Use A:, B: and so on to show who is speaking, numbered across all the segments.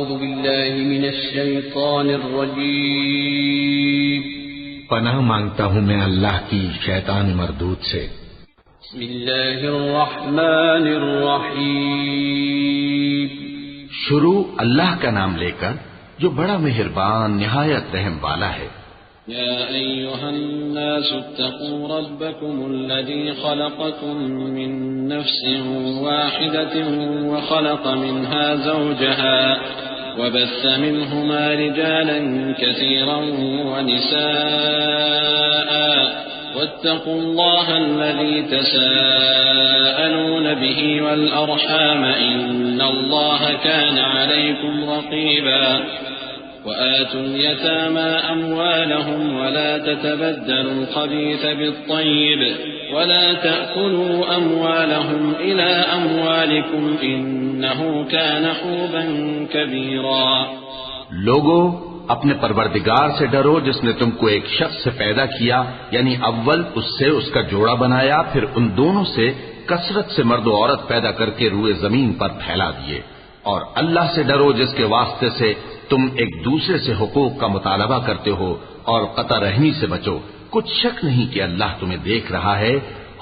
A: أعوذ بالله من الشيطان الرجيم
B: پناہ مانگتا ہوں میں اللہ کی شیطان مردود سے.
A: بسم الله الرحمن الرحيم.
B: شروع اللہ کا نام لے کر جو بڑا مہربان نہایت رحم والا ہے.
A: يا أيها الناس اتقوا ربكم الذي خلقكم من نفس واحدة وخلق منها زوجها وبث منهما رجالا كثيرا ونساء واتقوا الله الذي تساءلون به والأرحام إن الله كان عليكم رقيبا وآتوا اليتامى أموالهم ولا تتبدلوا الخبيث بالطيب ولا تأكلوا أموالهم إلى أموالكم إنه كان حوبا كبيرا.
B: لوگو اپنے پروردگار سے ڈرو جس نے تم کو ایک شخص سے پیدا کیا، یعنی اول اس سے اس کا جوڑا بنایا، پھر ان دونوں سے کثرت سے مرد و عورت پیدا کر کے روئے زمین پر پھیلا دیے. اور اللہ سے ڈرو جس کے واسطے سے تم ایک دوسرے سے حقوق کا مطالبہ کرتے ہو، اور قطع رحمی سے بچو. کچھ شک نہیں کہ اللہ تمہیں دیکھ رہا ہے.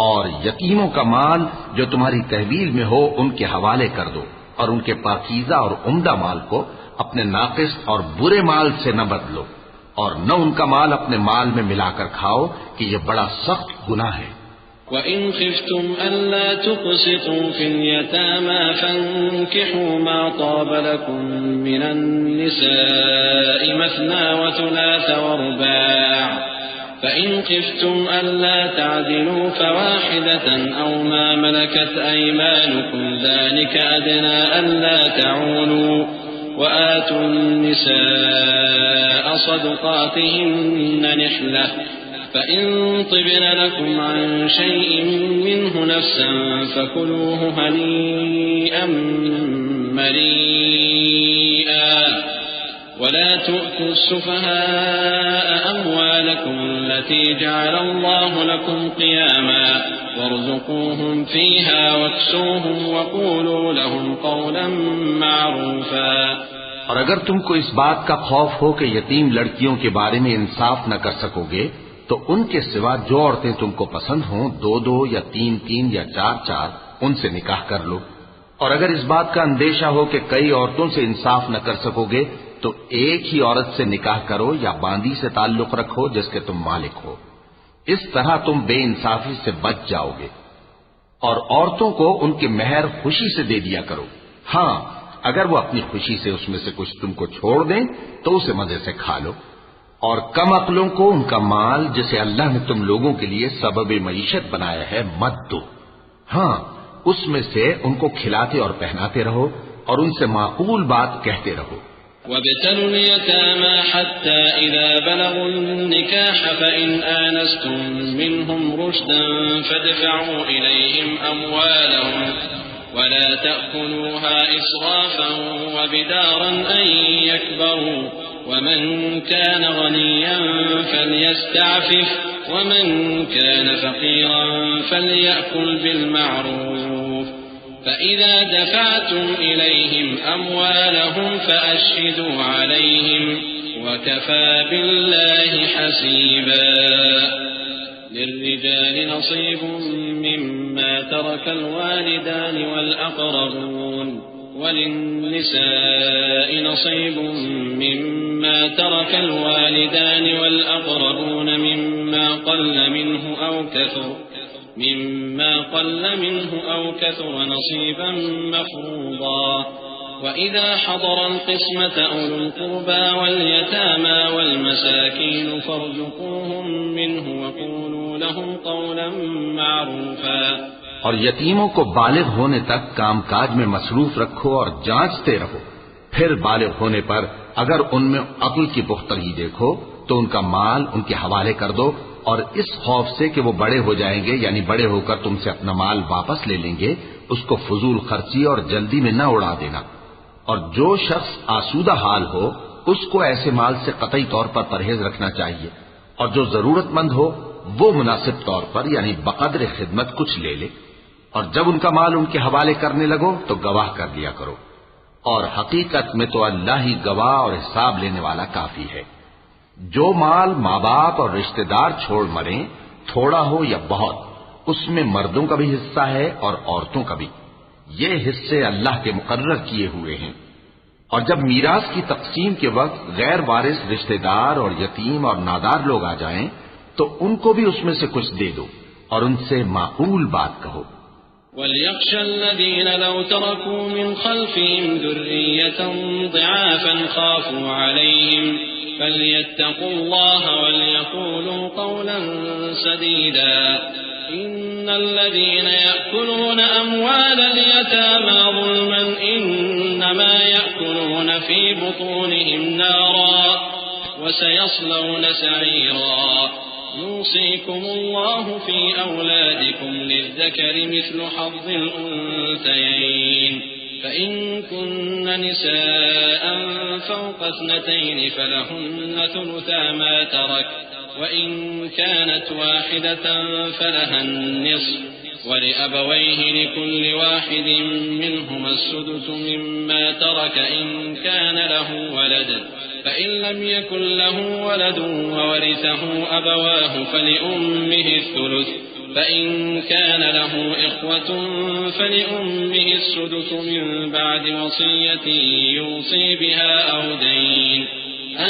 B: اور یتیموں کا مال جو تمہاری تحویل میں ہو ان کے حوالے کر دو، اور ان کے پاکیزہ اور عمدہ مال کو اپنے ناقص اور برے مال سے نہ بدلو، اور نہ ان کا مال اپنے مال میں ملا کر کھاؤ کہ یہ بڑا سخت گناہ ہے.
A: وَإِنْ خِفْتُمْ أَلَّا تُقْسِطُوا فِي الْيَتَامَى فَانكِحُوا مَا طَابَ لَكُم مِّنَ النِّسَاءِ مَثْنَىٰ وَثُلَاثَ وَرُبَاعَ فَإِنْ خِفْتُمْ أَلَّا تَعْدِلُوا فَوَاحِدَةً أَوْ مَا مَلَكَتْ أَيْمَانُكُمْ ذَلِكَ أَدْنَىٰ أَلَّا تَعُولُوا وَآتُوا النِّسَاءَ صَدُقَاتِهِنَّ نِحْلَةً فَإِن طِبْنَ لَكُمْ عَن شَيْءٍ مِّنْهُ نَفْسًا فَكُلُوهُ هَنِيئًا مَّرِيئًا وَلَا تُؤْتُوا السُّفَهَاءَ أَمْوَالَكُمْ الَّتِي جَعَلَ اللَّهُ لَكُمْ قِيَامًا وَارْزُقُوهُمْ فِيهَا وَاكْسُوهُمْ وَقُولُوا لَهُمْ قَوْلًا مَّعْرُوفًا.
B: اور اگر تم کو اس بات کا خوف ہو کہ یتیم لڑکیوں کے بارے میں انصاف نہ کر سکو گے تو ان کے سوا جو عورتیں تم کو پسند ہوں، 2 یا 3 یا 4 ان سے نکاح کر لو. اور اگر اس بات کا اندیشہ ہو کہ کئی عورتوں سے انصاف نہ کر سکو گے تو ایک ہی عورت سے نکاح کرو یا باندی سے تعلق رکھو جس کے تم مالک ہو. اس طرح تم بے انصافی سے بچ جاؤ گے. اور عورتوں کو ان کے مہر خوشی سے دے دیا کرو. ہاں، اگر وہ اپنی خوشی سے اس میں سے کچھ تم کو چھوڑ دیں تو اسے مزے سے کھا لو. اور کم عقلوں کو ان کا مال جسے اللہ نے تم لوگوں کے لیے سبب معیشت بنایا ہے مت دو. ہاں، اس میں سے ان کو کھلاتے اور پہناتے رہو اور ان سے معقول بات کہتے رہو.
A: وابتلوا اليتامى حتى إذا بلغوا النكاح فإن آنستم منهم رشدا فادفعوا إليهم أموالهم ولا تأكلوها إسرافا وبدارا أن يكبروا ومن كان غنيا فليستعفف ومن كان فقيرا فليأكل بالمعروف فإذا دفعتم إليهم أموالهم فأشهدوا عليهم وكفى بالله حسيبا. للرجال نصيب مما ترك الوالدان والأقربون وللنساء نصيب مما ترك الوالدان والأقربون مما قل منه أو كثر نصيبا مفروضا. وإذا حضر القسمة أولو القربى واليتامى والمساكين فارزقوهم منه وقولوا لهم قولا معروفا.
B: اور یتیموں کو بالغ ہونے تک کام کاج میں مصروف رکھو اور جانچتے رہو. پھر بالغ ہونے پر اگر ان میں عقل کی پختگی دیکھو تو ان کا مال ان کے حوالے کر دو، اور اس خوف سے کہ وہ بڑے ہو جائیں گے، یعنی بڑے ہو کر تم سے اپنا مال واپس لے لیں گے، اس کو فضول خرچی اور جلدی میں نہ اڑا دینا. اور جو شخص آسودہ حال ہو اس کو ایسے مال سے قطعی طور پر پرہیز رکھنا چاہیے، اور جو ضرورت مند ہو وہ مناسب طور پر یعنی بقدر خدمت کچھ لے لے. اور جب ان کا مال ان کے حوالے کرنے لگو تو گواہ کر لیا کرو. اور حقیقت میں تو اللہ ہی گواہ اور حساب لینے والا کافی ہے۔ جو مال ماں باپ اور رشتہ دار چھوڑ مریں، تھوڑا ہو یا بہت، اس میں مردوں کا بھی حصہ ہے اور عورتوں کا بھی۔ یہ حصے اللہ کے مقرر کیے ہوئے ہیں۔ اور جب میراث کی تقسیم کے وقت غیر وارث رشتہ دار اور یتیم اور نادار لوگ آ جائیں تو ان کو بھی اس میں سے کچھ دے دو اور ان سے معقول بات کہو۔
A: وَلْيَخْشَ الَّذِينَ لَوْ تَرَكُوا مِنْ خَلْفِهِمْ ذُرِّيَّةً ضِعَافًا خَافُوا عَلَيْهِمْ فَلْيَتَّقُوا اللَّهَ وَلْيَقُولُوا قَوْلًا سَدِيدًا إِنَّ الَّذِينَ يَأْكُلُونَ أَمْوَالَ الْيَتَامَى ظُلْمًا إِنَّمَا يَأْكُلُونَ فِي بُطُونِهِمْ نَارًا وَسَيَصْلَوْنَ سَعِيرًا يوصيكم الله في أولادكم للذكر مثل حظ الأنثيين فإن كن نساء فوق 2 فلهن ثلثا ما ترك وإن كانت واحدة فلها النصف ولأبويه لكل واحد منهما السدس مما ترك إن كان له ولد فإن لم يكن له ولد وورثه أبواه فلأمه الثلث فإن كان له إخوة فلأمه السدس من بعد وصية يوصي بها أو دين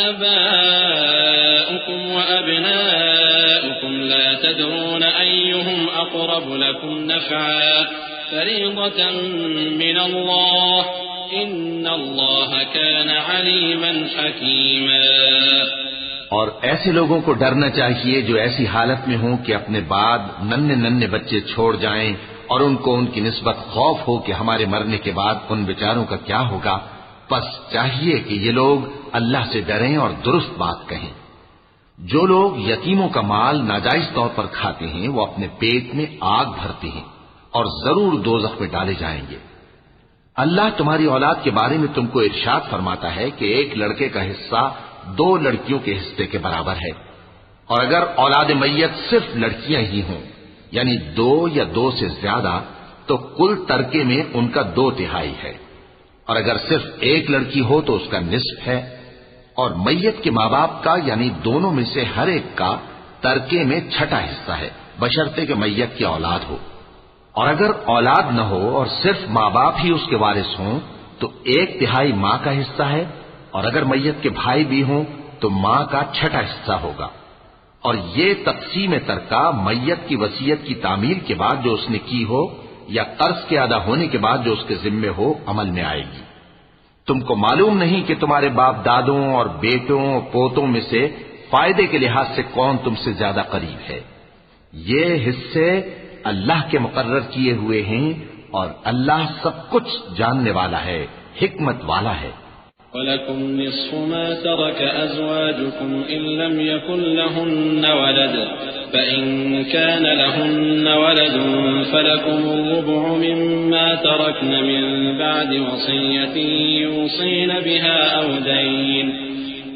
A: آباؤكم وأبناؤكم لا تدرون أيهم أقرب لكم نفعا فريضة من الله إن الله كان عليما حكيما۔
B: اور ایسے لوگوں کو ڈرنا چاہیے جو ایسی حالت میں ہوں کہ اپنے بعد ننھے بچے چھوڑ جائیں اور ان کو ان کی نسبت خوف ہو کہ ہمارے مرنے کے بعد ان بیچاروں کا کیا ہوگا، پس چاہیے کہ یہ لوگ اللہ سے ڈریں اور درست بات کہیں۔ جو لوگ یتیموں کا مال ناجائز طور پر کھاتے ہیں وہ اپنے پیٹ میں آگ بھرتے ہیں اور ضرور دوزخ میں ڈالے جائیں گے۔ اللہ تمہاری اولاد کے بارے میں تم کو ارشاد فرماتا ہے کہ ایک لڑکے کا حصہ 2 لڑکیوں کے حصے کے برابر ہے، اور اگر اولاد میت صرف لڑکیاں ہی ہوں یعنی 2 یا 2 سے زیادہ تو کل ترکے میں ان کا 2/3 ہے، اور اگر صرف ایک لڑکی ہو تو اس کا نصف ہے، اور میت کے ماں باپ کا یعنی دونوں میں سے ہر ایک کا ترکے میں 6واں حصہ ہے بشرطے کہ میت کی اولاد ہو، اور اگر اولاد نہ ہو اور صرف ماں باپ ہی اس کے وارث ہوں تو 1/3 ماں کا حصہ ہے، اور اگر میت کے بھائی بھی ہوں تو ماں کا 6واں حصہ ہوگا۔ اور یہ تقسیم ترکہ میت کی وصیت کی تعمیل کے بعد جو اس نے کی ہو یا قرض کے ادا ہونے کے بعد جو اس کے ذمے ہو عمل میں آئے گی۔ تم کو معلوم نہیں کہ تمہارے باپ دادوں اور بیٹوں اور پوتوں میں سے فائدے کے لحاظ سے کون تم سے زیادہ قریب ہے۔ یہ حصے اللہ کے مقرر کیے ہوئے ہیں اور اللہ سب کچھ جاننے والا ہے، حکمت والا ہے۔
A: وَلَكُمْ نِصْفُ مَا تَرَكَ أَزْوَاجُكُمْ إِن لَّمْ يَكُن لَّهُنَّ وَلَدٌ فَإِن كَانَ لَهُنَّ وَلَدٌ فَلَكُمُ الرُّبُعُ مِمَّا تَرَكْنَ مِن بَعْدِ وَصِيَّةٍ يُوصِينَ بِهَا أَوْ دَيْنٍ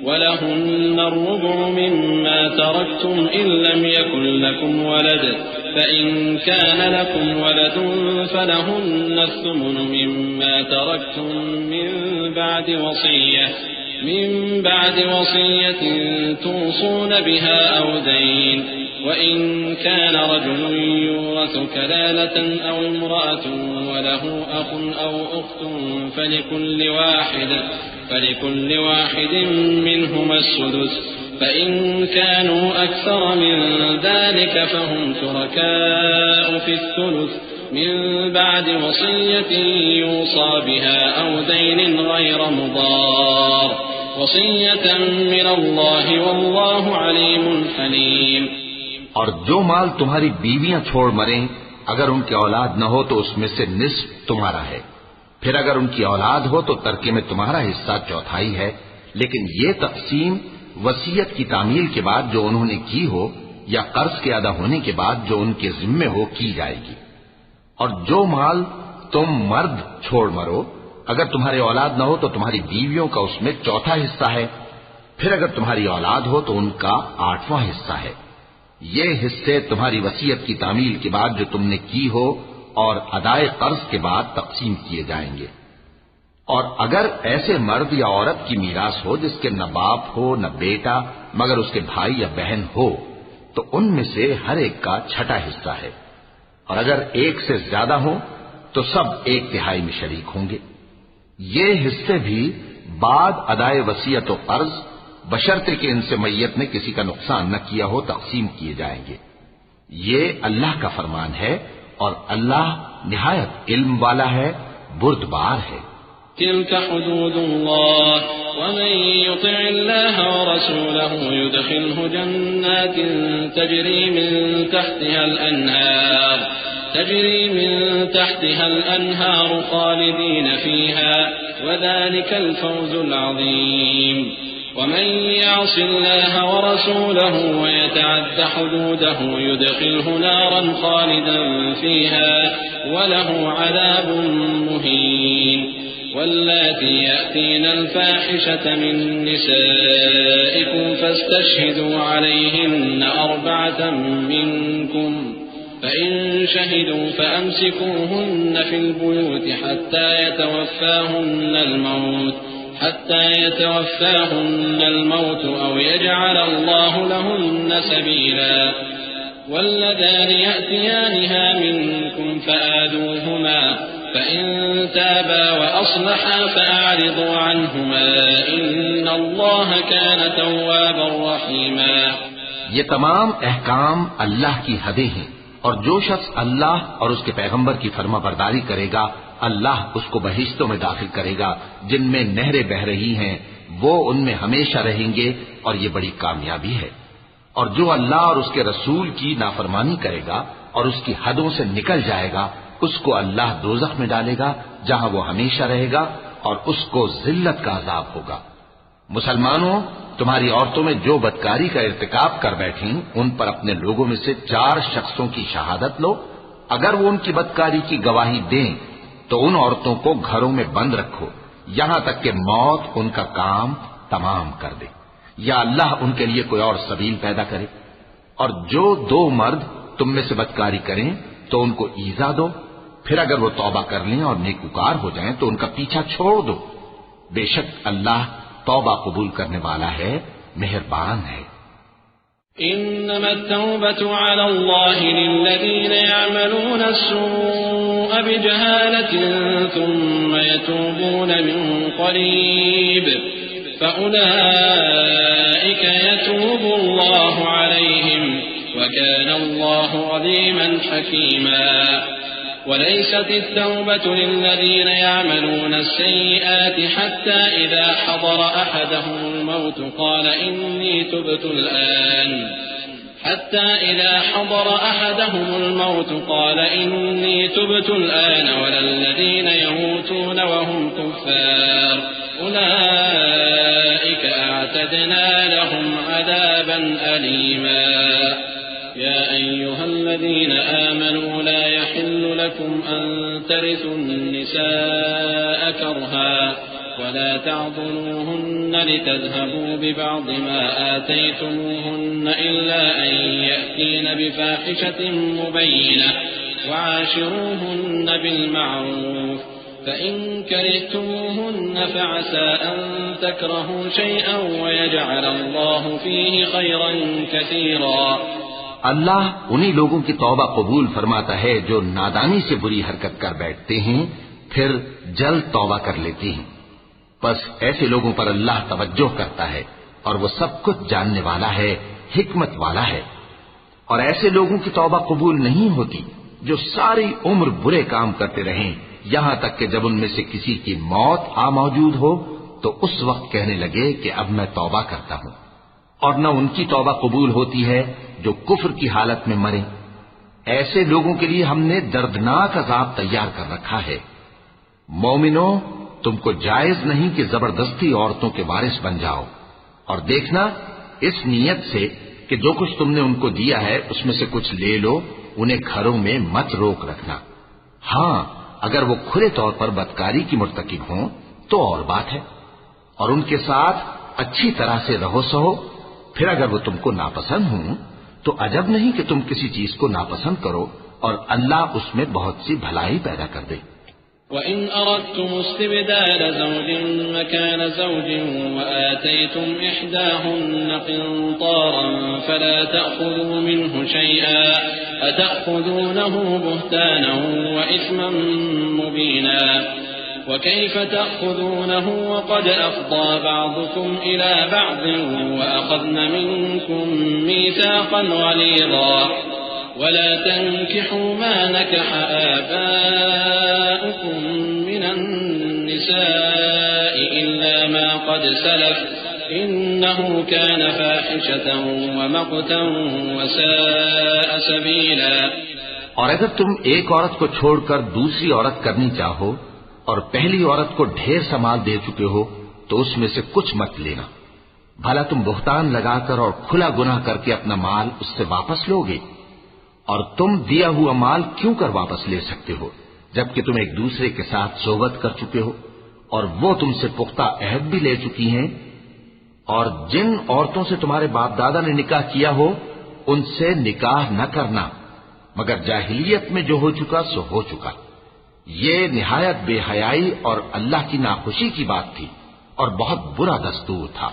A: وَلَهُنَّ الرُّبُعُ مِمَّا تَرَكْتُمْ إِن لَّمْ يَكُن لَّكُمْ وَلَدٌ فإن كان لكم ولد فلهن الثمن مما تركتم من بعد وصية توصون بها أو دين وإن كان رجل يورث كلالة أو امرأة وله أخ أو أخت فلكل واحد منهما السدس فإن كانوا أكثر من ذلك فهم شركاء في الثلث من بعد وصية يوصى بها أو دين غير مضار وصية من الله والله عليم حليم۔
B: اور جو مال تمہاری بیویاں چھوڑ مریں اگر ان کی اولاد نہ ہو تو اس میں سے نصف تمہارا ہے، پھر اگر ان کی اولاد ہو تو ترکے میں تمہارا حصہ 1/4 ہے، لیکن یہ تقسیم وصیت کی تعمیل کے بعد جو انہوں نے کی ہو یا قرض کے ادا ہونے کے بعد جو ان کے ذمے ہو کی جائے گی۔ اور جو مال تم مرد چھوڑ مرو اگر تمہاری اولاد نہ ہو تو تمہاری بیویوں کا اس میں 1/4 حصہ ہے، پھر اگر تمہاری اولاد ہو تو ان کا 8واں حصہ ہے۔ یہ حصے تمہاری وصیت کی تعمیل کے بعد جو تم نے کی ہو اور ادائے قرض کے بعد تقسیم کیے جائیں گے۔ اور اگر ایسے مرد یا عورت کی میراث ہو جس کے نہ باپ ہو نہ بیٹا مگر اس کے بھائی یا بہن ہو تو ان میں سے ہر ایک کا چھٹا حصہ ہے، اور اگر ایک سے زیادہ ہو تو سب 1/3 میں شریک ہوں گے۔ یہ حصے بھی بعد ادائے وصیت و قرض بشرطے کہ ان سے میت نے کسی کا نقصان نہ کیا ہو تقسیم کیے جائیں گے۔ یہ اللہ کا فرمان ہے اور اللہ نہایت علم والا ہے، بردبار ہے۔
A: تلك حدود الله ومن يطع الله ورسوله يدخله جنات تجري من تحتها الأنهار خالدين فيها وذلك الفوز العظيم ومن يعص الله ورسوله ويتعد حدوده يدخله نارا خالدا فيها وله عذاب مهين واللاتي يأتين الفاحشة من نسائكم فاستشهدوا عليهن 4 منكم فإن شهدوا فأمسكوهن في البيوت حتى يتوفاهن الموت أو يجعل الله لهن سبيلا واللذان يأتيانها منكم فآذوهما فإن تابا وأصلحا فأعرضوا عنهما إن الله كان توابا رحيما۔
B: یہ تمام احکام اللہ کی حدیں ہیں، اور جو شخص اللہ اور اس کے پیغمبر کی فرما برداری کرے گا اللہ اس کو بہشتوں میں داخل کرے گا جن میں نہریں بہ رہی ہیں، وہ ان میں ہمیشہ رہیں گے، اور یہ بڑی کامیابی ہے۔ اور جو اللہ اور اس کے رسول کی نافرمانی کرے گا اور اس کی حدوں سے نکل جائے گا اس کو اللہ دوزخ میں ڈالے گا جہاں وہ ہمیشہ رہے گا اور اس کو ذلت کا عذاب ہوگا۔ مسلمانوں، تمہاری عورتوں میں جو بدکاری کا ارتکاب کر بیٹھیں ان پر اپنے لوگوں میں سے 4 شخصوں کی شہادت لو۔ اگر وہ ان کی بدکاری کی گواہی دیں تو ان عورتوں کو گھروں میں بند رکھو یہاں تک کہ موت ان کا کام تمام کر دے یا اللہ ان کے لیے کوئی اور سبیل پیدا کرے۔ اور جو 2 مرد تم میں سے بدکاری کریں تو ان کو ایذا دو، پھر اگر وہ توبہ کر لیں اور نیکوکار ہو جائیں تو ان کا پیچھا چھوڑ دو، بے شک اللہ توبہ قبول کرنے والا ہے، مہربان ہے۔
A: إنما التوبة على الله للذين يعملون السوء بجهالة ثم يتوبون من قريب فأولئك يتوب الله عليهم وكان الله عليما حكيما وليست التوبة للذين يعملون السيئات حتى إذا حضر أحدهم الموت قال إني تبت الآن ولا الذين يموتون وهم كفار أولئك أعتدنا لهم عذابا أليما يا أيها الذين آمنوا لا يحل لكم أن ترثوا النساء كرها ولا تعضلوهن لتذهبوا ببعض ما آتيتموهن إلا أن يأتين بفاحشة مبينة وعاشروهن بالمعروف فإن كرهتموهن فعسى أن تكرهوا شيئا ويجعل الله فيه خيرا كثيرا۔
B: اللہ انہی لوگوں کی توبہ قبول فرماتا ہے جو نادانی سے بری حرکت کر بیٹھتے ہیں پھر جلد توبہ کر لیتے ہیں، بس ایسے لوگوں پر اللہ توجہ کرتا ہے اور وہ سب کچھ جاننے والا ہے، حکمت والا ہے۔ اور ایسے لوگوں کی توبہ قبول نہیں ہوتی جو ساری عمر برے کام کرتے رہیں یہاں تک کہ جب ان میں سے کسی کی موت آ موجود ہو تو اس وقت کہنے لگے کہ اب میں توبہ کرتا ہوں، اور نہ ان کی توبہ قبول ہوتی ہے جو کفر کی حالت میں مرے۔ ایسے لوگوں کے لیے ہم نے دردناک عذاب تیار کر رکھا ہے۔ مومنوں، تم کو جائز نہیں کہ زبردستی عورتوں کے وارث بن جاؤ، اور دیکھنا اس نیت سے کہ جو کچھ تم نے ان کو دیا ہے اس میں سے کچھ لے لو، انہیں گھروں میں مت روک رکھنا۔ ہاں، اگر وہ کھلے طور پر بدکاری کی مرتکب ہوں تو اور بات ہے، اور ان کے ساتھ اچھی طرح سے رہو سہو۔ پھر اگر وہ تم کو ناپسند ہوں تو عجب نہیں کہ تم کسی چیز کو ناپسند کرو، اور اللہ اس میں بہت سی بھلائی پیدا کر دے۔
A: وإن أردتم استبدال زوج مكان زوج وآتيتم إحداهن قنطارا فلا تأخذوا منه شيئا أتأخذونه بهتانا وإثما مبينا وكيف تأخذونه وقد أفضى بعضكم إلى بعض وأخذن منكم ميثاقا غليظا ولا تنكحوا ما نكح آباؤكم من النساء إلا ما قد سلف إنه كان فاحشة ومقتا وساء سبيلا.
B: اور اگر تم ایک عورت کو چھوڑ کر دوسری عورت کرنی چاہو اور پہلی عورت کو ڈھیر سا مال دے چکے ہو تو اس میں سے کچھ مت لینا. بھلا تم بہتان لگا کر اور کھلا گناہ کر کے اپنا مال اس سے واپس لو گے؟ اور تم دیا ہوا مال کیوں کر واپس لے سکتے ہو جبکہ تم ایک دوسرے کے ساتھ صحبت کر چکے ہو اور وہ تم سے پختہ عہد بھی لے چکی ہیں؟ اور جن عورتوں سے تمہارے باپ دادا نے نکاح کیا ہو ان سے نکاح نہ کرنا مگر جاہلیت میں جو ہو چکا سو ہو چکا. یہ نہایت بے حیائی اور اللہ کی ناخوشی کی بات تھی اور بہت برا دستور تھا.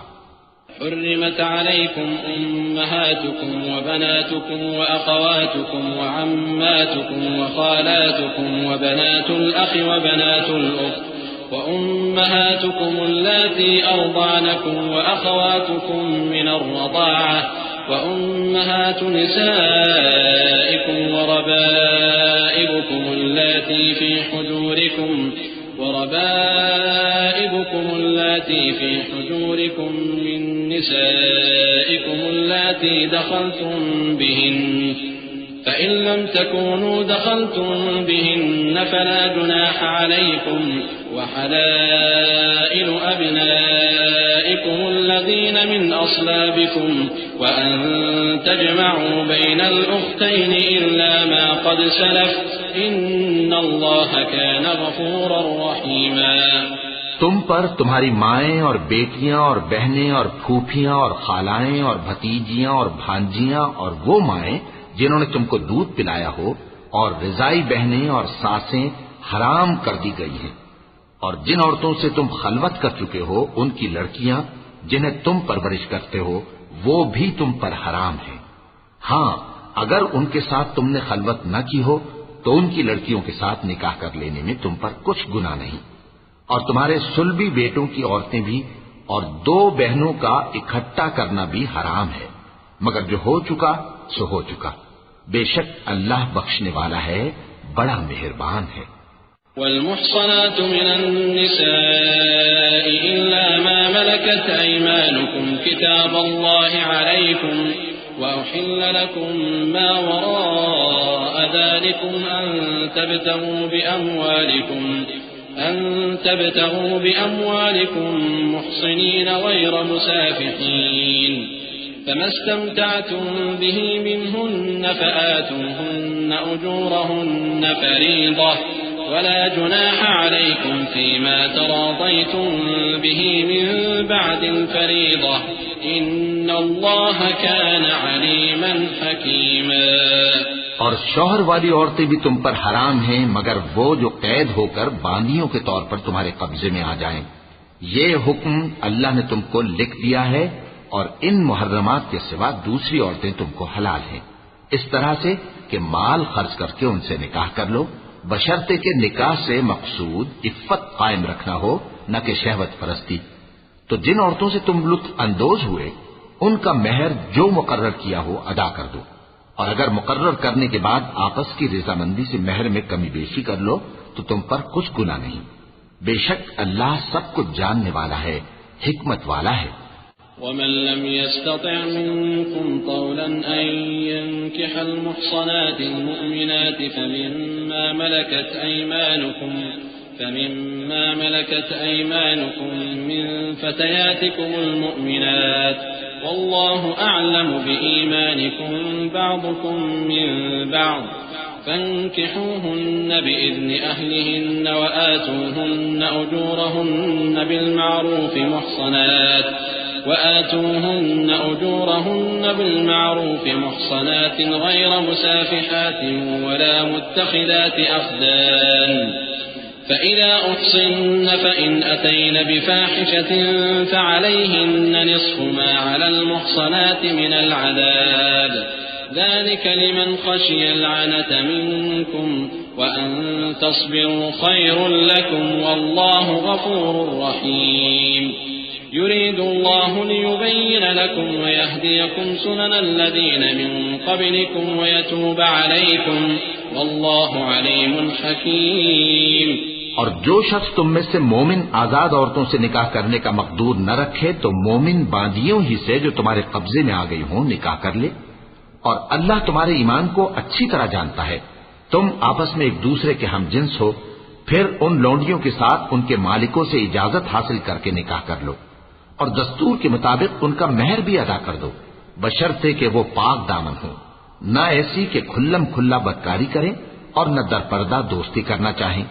A: حرمت عليكم أمهاتكم وبناتكم وأخواتكم وعماتكم وخالاتكم وبنات الأخ وبنات الأخت وأمهاتكم اللاتي أرضعنكم وأخواتكم من الرضاعة وأمهات نسائكم وربائبكم اللاتي في حجوركم من نسائكم اللاتي دخلتم بهن فإن لم تكونوا دخلتم بهن فلا جناح عليكم وحلائل أبنائكم الذين من أصلابكم وأن تجمعوا بين الأختين إلا ما قد سلف إن الله كان غفورا رحيما.
B: تم پر تمہاری مائیں اور بیٹیاں اور بہنیں اور پھوپھیاں اور خالائیں اور بھتیجیاں اور بھانجیاں اور وہ مائیں جنہوں نے تم کو دودھ پلایا ہو اور رضائی بہنیں اور ساسیں حرام کر دی گئی ہیں. اور جن عورتوں سے تم خلوت کر چکے ہو ان کی لڑکیاں جنہیں تم پرورش کرتے ہو وہ بھی تم پر حرام ہیں. ہاں اگر ان کے ساتھ تم نے خلوت نہ کی ہو تو ان کی لڑکیوں کے ساتھ نکاح کر لینے میں تم پر کچھ گناہ نہیں. اور تمہارے سلبی بیٹوں کی عورتیں بھی اور دو بہنوں کا اکٹھا کرنا بھی حرام ہے مگر جو ہو چکا سو ہو چکا. بے شک اللہ بخشنے والا ہے بڑا مہربان ہے.
A: والمحصنات من النساء إلا ما ملكت أيمانكم كتاب الله عليكم وأحل لكم ما وراء ذلكم أن تبتغوا بأموالكم محصنين غير مسافحين فما استمتعتم به منهن فآتوهن أجورهن فريضة ولا جناح عليكم فيما تراضيتم به من بعد الفريضة إن الله كان عليما حكيما.
B: اور شوہر والی عورتیں بھی تم پر حرام ہیں مگر وہ جو قید ہو کر باندیوں کے طور پر تمہارے قبضے میں آ جائیں. یہ حکم اللہ نے تم کو لکھ دیا ہے اور ان محرمات کے سوا دوسری عورتیں تم کو حلال ہیں اس طرح سے کہ مال خرچ کر کے ان سے نکاح کر لو بشرطے کہ نکاح سے مقصود عفت قائم رکھنا ہو نہ کہ شہوت پرستی. تو جن عورتوں سے تم لطف اندوز ہوئے ان کا مہر جو مقرر کیا ہو ادا کر دو اور اگر مقرر کرنے کے بعد آپس کی رضامندی سے مہر میں کمی بیشی کر لو تو تم پر کچھ گناہ نہیں. بے شک اللہ سب کچھ جاننے والا ہے حکمت والا ہے.
A: ومن لم يستطع منكم طولا أن ينكح المحصنات المؤمنات فمما ملكت أيمانكم من فتياتكم المؤمنات والله أعلم بإيمانكم بعضكم من بعض فانكحوهن بإذن أهلهن وآتوهن أجورهن بالمعروف محصنات غير مسافحات ولا متخذات أخدان فإذا أحصن فإن أتين بفاحشة فعليهن نصف ما على المحصنات من العذاب ذلك لمن خشي العنة منكم وأن تصبروا خير لكم والله غفور رحيم يريد الله ليبين لكم ويهديكم سنن الذين من قبلكم ويتوب عليكم والله عليم حكيم.
B: اور جو شخص تم میں سے مومن آزاد عورتوں سے نکاح کرنے کا مقدور نہ رکھے تو مومن باندیوں ہی سے جو تمہارے قبضے میں آ گئی ہوں نکاح کر لے. اور اللہ تمہارے ایمان کو اچھی طرح جانتا ہے. تم آپس میں ایک دوسرے کے ہم جنس ہو، پھر ان لونڈیوں کے ساتھ ان کے مالکوں سے اجازت حاصل کر کے نکاح کر لو اور دستور کے مطابق ان کا مہر بھی ادا کر دو، بشرطے کہ وہ پاک دامن ہو، نہ ایسی کہ کھلم کھلا بدکاری کریں اور نہ درپردہ دوستی کرنا چاہیں.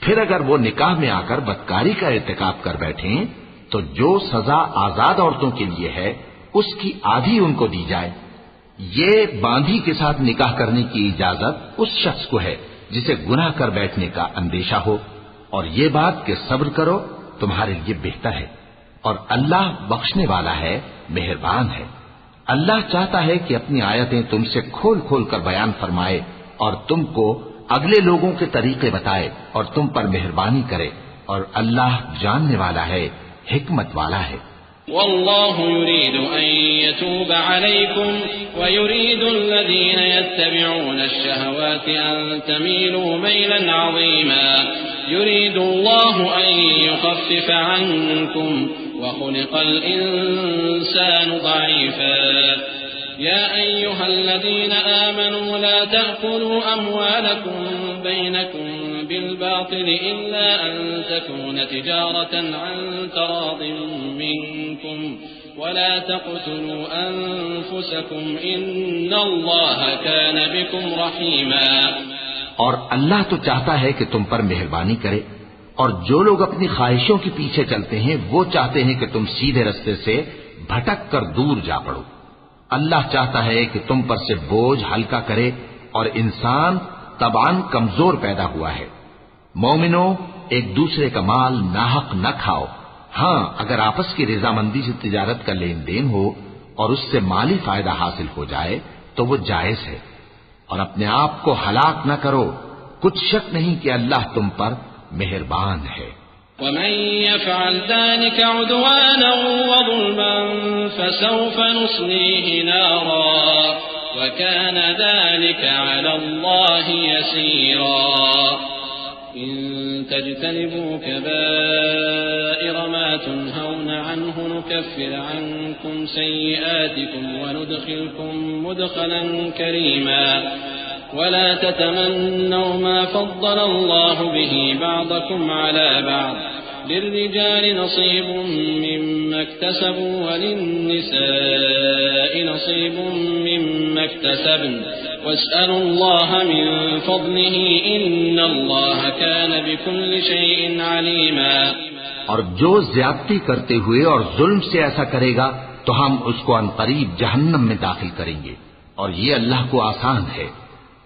B: پھر اگر وہ نکاح میں آ کر بدکاری کا ارتکاب کر بیٹھیں تو جو سزا آزاد عورتوں کے لیے ہے اس کی آدھی ان کو دی جائے. یہ باندھی کے ساتھ نکاح کرنے کی اجازت اس شخص کو ہے جسے گناہ کر بیٹھنے کا اندیشہ ہو، اور یہ بات کہ صبر کرو تمہارے لیے بہتر ہے، اور اللہ بخشنے والا ہے، مہربان ہے. اللہ چاہتا ہے کہ اپنی آیتیں تم سے کھول کھول کر بیان فرمائے اور تم کو اگلے لوگوں کے طریقے بتائے اور تم پر مہربانی کرے، اور اللہ جاننے والا ہے، حکمت والا ہے.
A: والله يريد أن يتوب عليكم ويريد الذين يتبعون الشهوات أن تميلوا ميلا عظيما يريد الله أن يخفف عنكم وخلق الإنسان ضعيفا يا أيها الذين آمنوا لا تأكلوا أموالكم بينكم بالباطل إلا أن تكون تجارة عن تراض منكم ولا تقتلوا أنفسكم إن الله كان بكم رحيما.
B: اور اللہ تو چاہتا ہے کہ تم پر مہربانی کرے، اور جو لوگ اپنی خواہشوں کے پیچھے چلتے ہیں وہ چاہتے ہیں کہ تم سیدھے رستے سے بھٹک کر دور جا پڑو. اللہ چاہتا ہے کہ تم پر سے بوجھ ہلکا کرے، اور انسان طبعاً کمزور پیدا ہوا ہے. مومنوں، ایک دوسرے کا مال ناحق نہ کھاؤ. ہاں، اگر آپس کی رضامندی سے تجارت کا لین دین ہو اور اس سے مالی فائدہ حاصل ہو جائے تو وہ جائز ہے. اور اپنے آپ کو ہلاک نہ کرو، کچھ شک نہیں کہ اللہ تم پر مہربان ہے.
A: ومن يفعل ذلك عدوانا وظلما فسوف نصليه نارا وكان ذلك على الله يسيرا. إن تجتنبوا كبائر ما تنهون عنه نكفر عنكم سيئاتكم وندخلكم مدخلا كريما. ولا تتمنوا ما فضل الله به بعضكم على بعض للرجال نصيب مما اكتسبوا وللنساء نصيب مما اكتسبن واسألوا الله من فضله إن الله كان بكل شيء عليما.
B: اور جو زیادتی کرتے ہوئے اور ظلم سے ایسا کرے گا تو ہم اس کو عنقریب جہنم میں داخل کریں گے، اور یہ اللہ کو آسان ہے.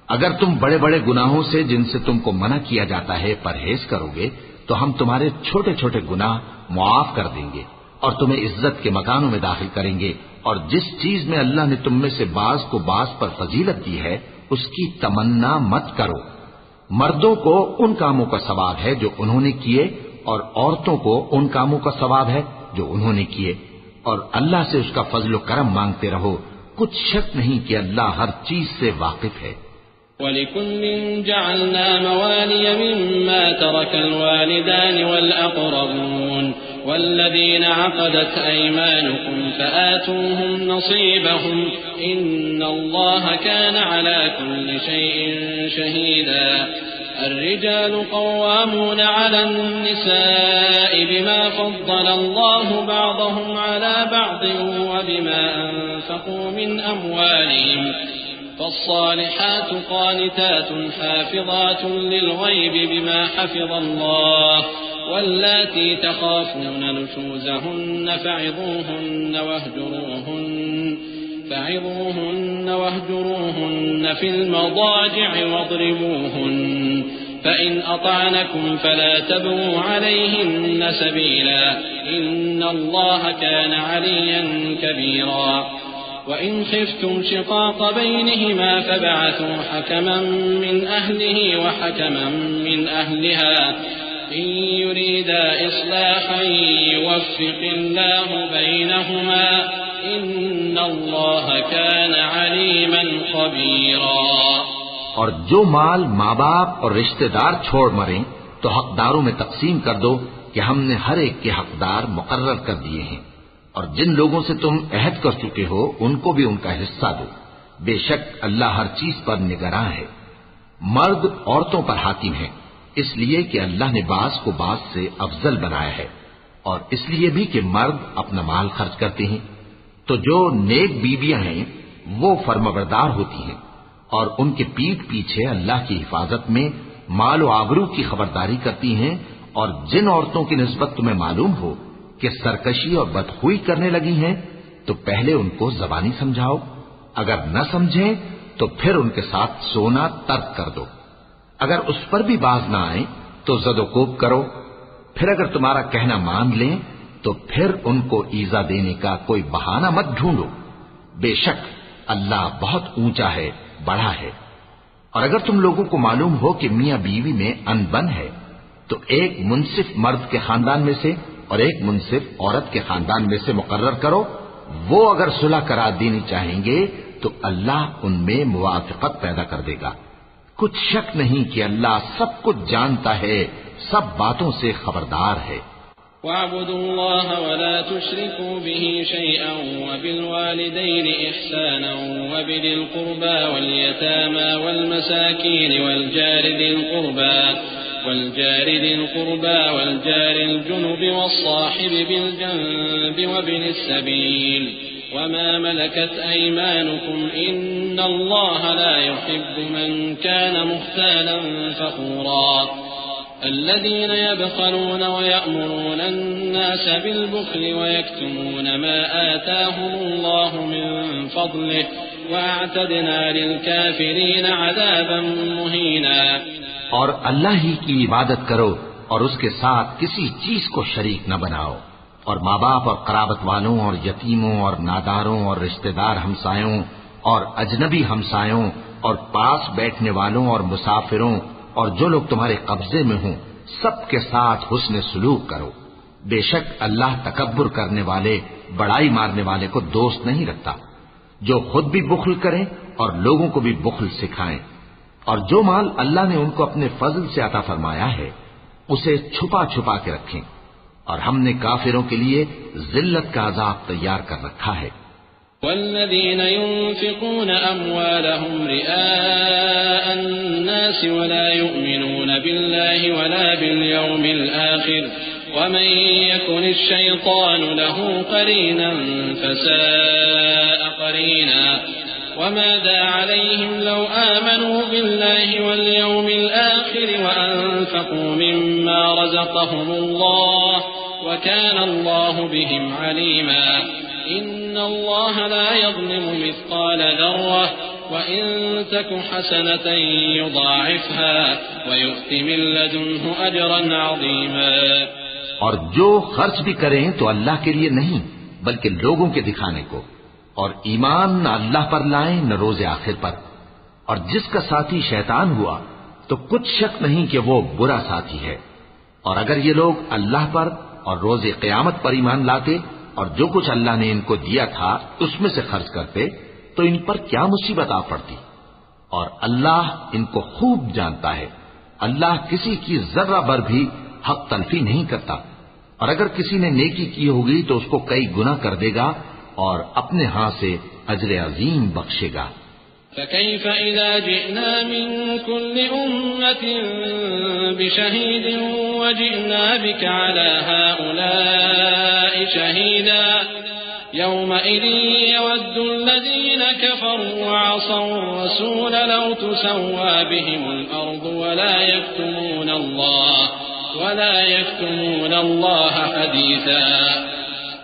B: اگر تم بڑے بڑے گناہوں سے جن سے تم کو منع کیا جاتا ہے پرہیز کرو گے تو ہم تمہارے چھوٹے چھوٹے گناہ معاف کر دیں گے اور تمہیں عزت کے مکانوں میں داخل کریں گے. اور جس چیز میں اللہ نے تم میں سے بعض کو بعض پر فضیلت دی ہے اس کی تمنا مت کرو. مردوں کو ان کاموں کا ثواب ہے جو انہوں نے کیے، اور عورتوں کو ان کاموں کا ثواب ہے جو انہوں نے کیے، اور اللہ سے اس کا فضل و کرم مانگتے رہو. کچھ شک نہیں کہ اللہ ہر چیز سے واقف ہے.
A: وَلِكُلٍّ جَعَلْنَا مَوَالِيَ مِمَّا تَرَكَ الْوَالِدَانِ وَالْأَقْرَبُونَ وَالَّذِينَ عَقَدَتْ أَيْمَانُكُمْ فَآتُوهُمْ نَصِيبَهُمْ إِنَّ اللَّهَ كَانَ عَلَى كُلِّ شَيْءٍ شَهِيدًا. الرجال قوامون على النساء بما فضل الله بعضهم على بعض وبما أنفقوا من أموالهم فالصالحات قانتات حافظات للغيب بما حفظ الله واللاتي تخافون نشوزهن فعظوهن واهجروهن في المضاجع واضربوهن فإن أطعنكم فلا تبغوا عليهن سبيلا إن الله كان عليا كبيرا وإن خفتم شقاق بينهما فابعثوا حكما من أهله وحكما من أهلها إن يريدا إصلاحا يوفق الله بينهما إن الله كان عليما خبيرا.
B: اور جو مال ماں باپ اور رشتہ دار چھوڑ مریں تو حقداروں میں تقسیم کر دو کہ ہم نے ہر ایک کے حقدار مقرر کر دیے ہیں، اور جن لوگوں سے تم عہد کر چکے ہو ان کو بھی ان کا حصہ دو. بے شک اللہ ہر چیز پر نگراں ہے. مرد عورتوں پر حاکم ہیں اس لیے کہ اللہ نے بعض کو بعض سے افضل بنایا ہے، اور اس لیے بھی کہ مرد اپنا مال خرچ کرتے ہیں. تو جو نیک بیویاں ہیں وہ فرمانبردار ہوتی ہیں اور ان کے پیٹھ پیچھے اللہ کی حفاظت میں مال و آبرو کی خبرداری کرتی ہیں. اور جن عورتوں کی نسبت تمہیں معلوم ہو کہ سرکشی اور بدخوئی کرنے لگی ہیں تو پہلے ان کو زبانی سمجھاؤ، اگر نہ سمجھیں تو پھر ان کے ساتھ سونا ترک کر دو. اگر اس پر بھی باز نہ آئیں تو زد و کوب کرو. پھر اگر تمہارا کہنا مان لیں تو پھر ان کو ایذا دینے کا کوئی بہانہ مت ڈھونڈو. بے شک اللہ بہت اونچا ہے، بڑا ہے. اور اگر تم لوگوں کو معلوم ہو کہ میاں بیوی میں انبن ہے تو ایک منصف مرد کے خاندان میں سے اور ایک منصف عورت کے خاندان میں سے مقرر کرو. وہ اگر صلح کرا دینی چاہیں گے تو اللہ ان میں موافقت پیدا کر دے گا. کچھ شک نہیں کہ اللہ سب کچھ جانتا ہے، سب باتوں سے خبردار ہے.
A: وَاعْبُدُوا اللَّهَ وَلَا تُشْرِكُوا بِهِ شَيْئًا وَبِالْوَالِدَيْنِ إِحْسَانًا وَبِذِي الْقُرْبَى وَالْيَتَامَى وَالْمَسَاكِينِ والجار ذي القربى والجار الجنب والصاحب بالجنب وابن السبيل وما ملكت أيمانكم إن الله لا يحب من كان مختالا فخورا. الذين يبخلون ويأمرون الناس بالبخل ويكتمون ما آتاهم الله من فضله وأعتدنا للكافرين عذابا مهينا.
B: اور اللہ ہی کی عبادت کرو اور اس کے ساتھ کسی چیز کو شریک نہ بناؤ. اور ماں باپ اور قرابت والوں اور یتیموں اور ناداروں اور رشتہ دار ہمسایوں اور اجنبی ہمسایوں اور پاس بیٹھنے والوں اور مسافروں اور جو لوگ تمہارے قبضے میں ہوں سب کے ساتھ حسن سلوک کرو. بے شک اللہ تکبر کرنے والے، بڑائی مارنے والے کو دوست نہیں رکھتا. جو خود بھی بخل کریں اور لوگوں کو بھی بخل سکھائیں. اور جو مال اللہ نے ان کو اپنے فضل سے عطا فرمایا ہے اسے چھپا چھپا کے رکھیں. اور ہم نے کافروں کے لیے ذلت کا عذاب تیار کر رکھا ہے.
A: والذين ينفقون أموالهم رئاء الناس ولا يؤمنون بالله ولا باليوم الآخر ومن يكن الشيطان له قرينا فساء قرينا. وماذا عليهم لو آمنوا بالله واليوم الآخر وأنفقوا مما رزقهم الله وكان الله بهم عليما. إن الله لا يظلم مثقال ذرة وإن تك حسنة يضاعفها ويؤت من لدنه أجرا عظيما.
B: اور جو خرچ بھی کریں تو اللہ کے لیے نہیں بلکہ لوگوں کے دکھانے کو، اور ایمان نہ اللہ پر لائیں نہ روز آخر پر. اور جس کا ساتھی شیطان ہوا تو کچھ شک نہیں کہ وہ برا ساتھی ہے. اور اگر یہ لوگ اللہ پر اور روز قیامت پر ایمان لاتے اور جو کچھ اللہ نے ان کو دیا تھا اس میں سے خرچ کرتے تو ان پر کیا مصیبت آ پڑتی. اور اللہ ان کو خوب جانتا ہے. اللہ کسی کی ذرہ بھر بھی حق تلفی نہیں کرتا. اور اگر کسی نے نیکی کی ہوگی تو اس کو کئی گنا کر دے گا اور اپنے ہاں سے اجر عظیم بخشے گا.
A: فكيف إذا جئنا من كل أمة بشهيد وجئنا بك على هؤلاء شهيدا. يومئذ يود الذين كفروا وعصوا الرسول لو تسوى بهم الأرض ولا يكتمون الله حديثا.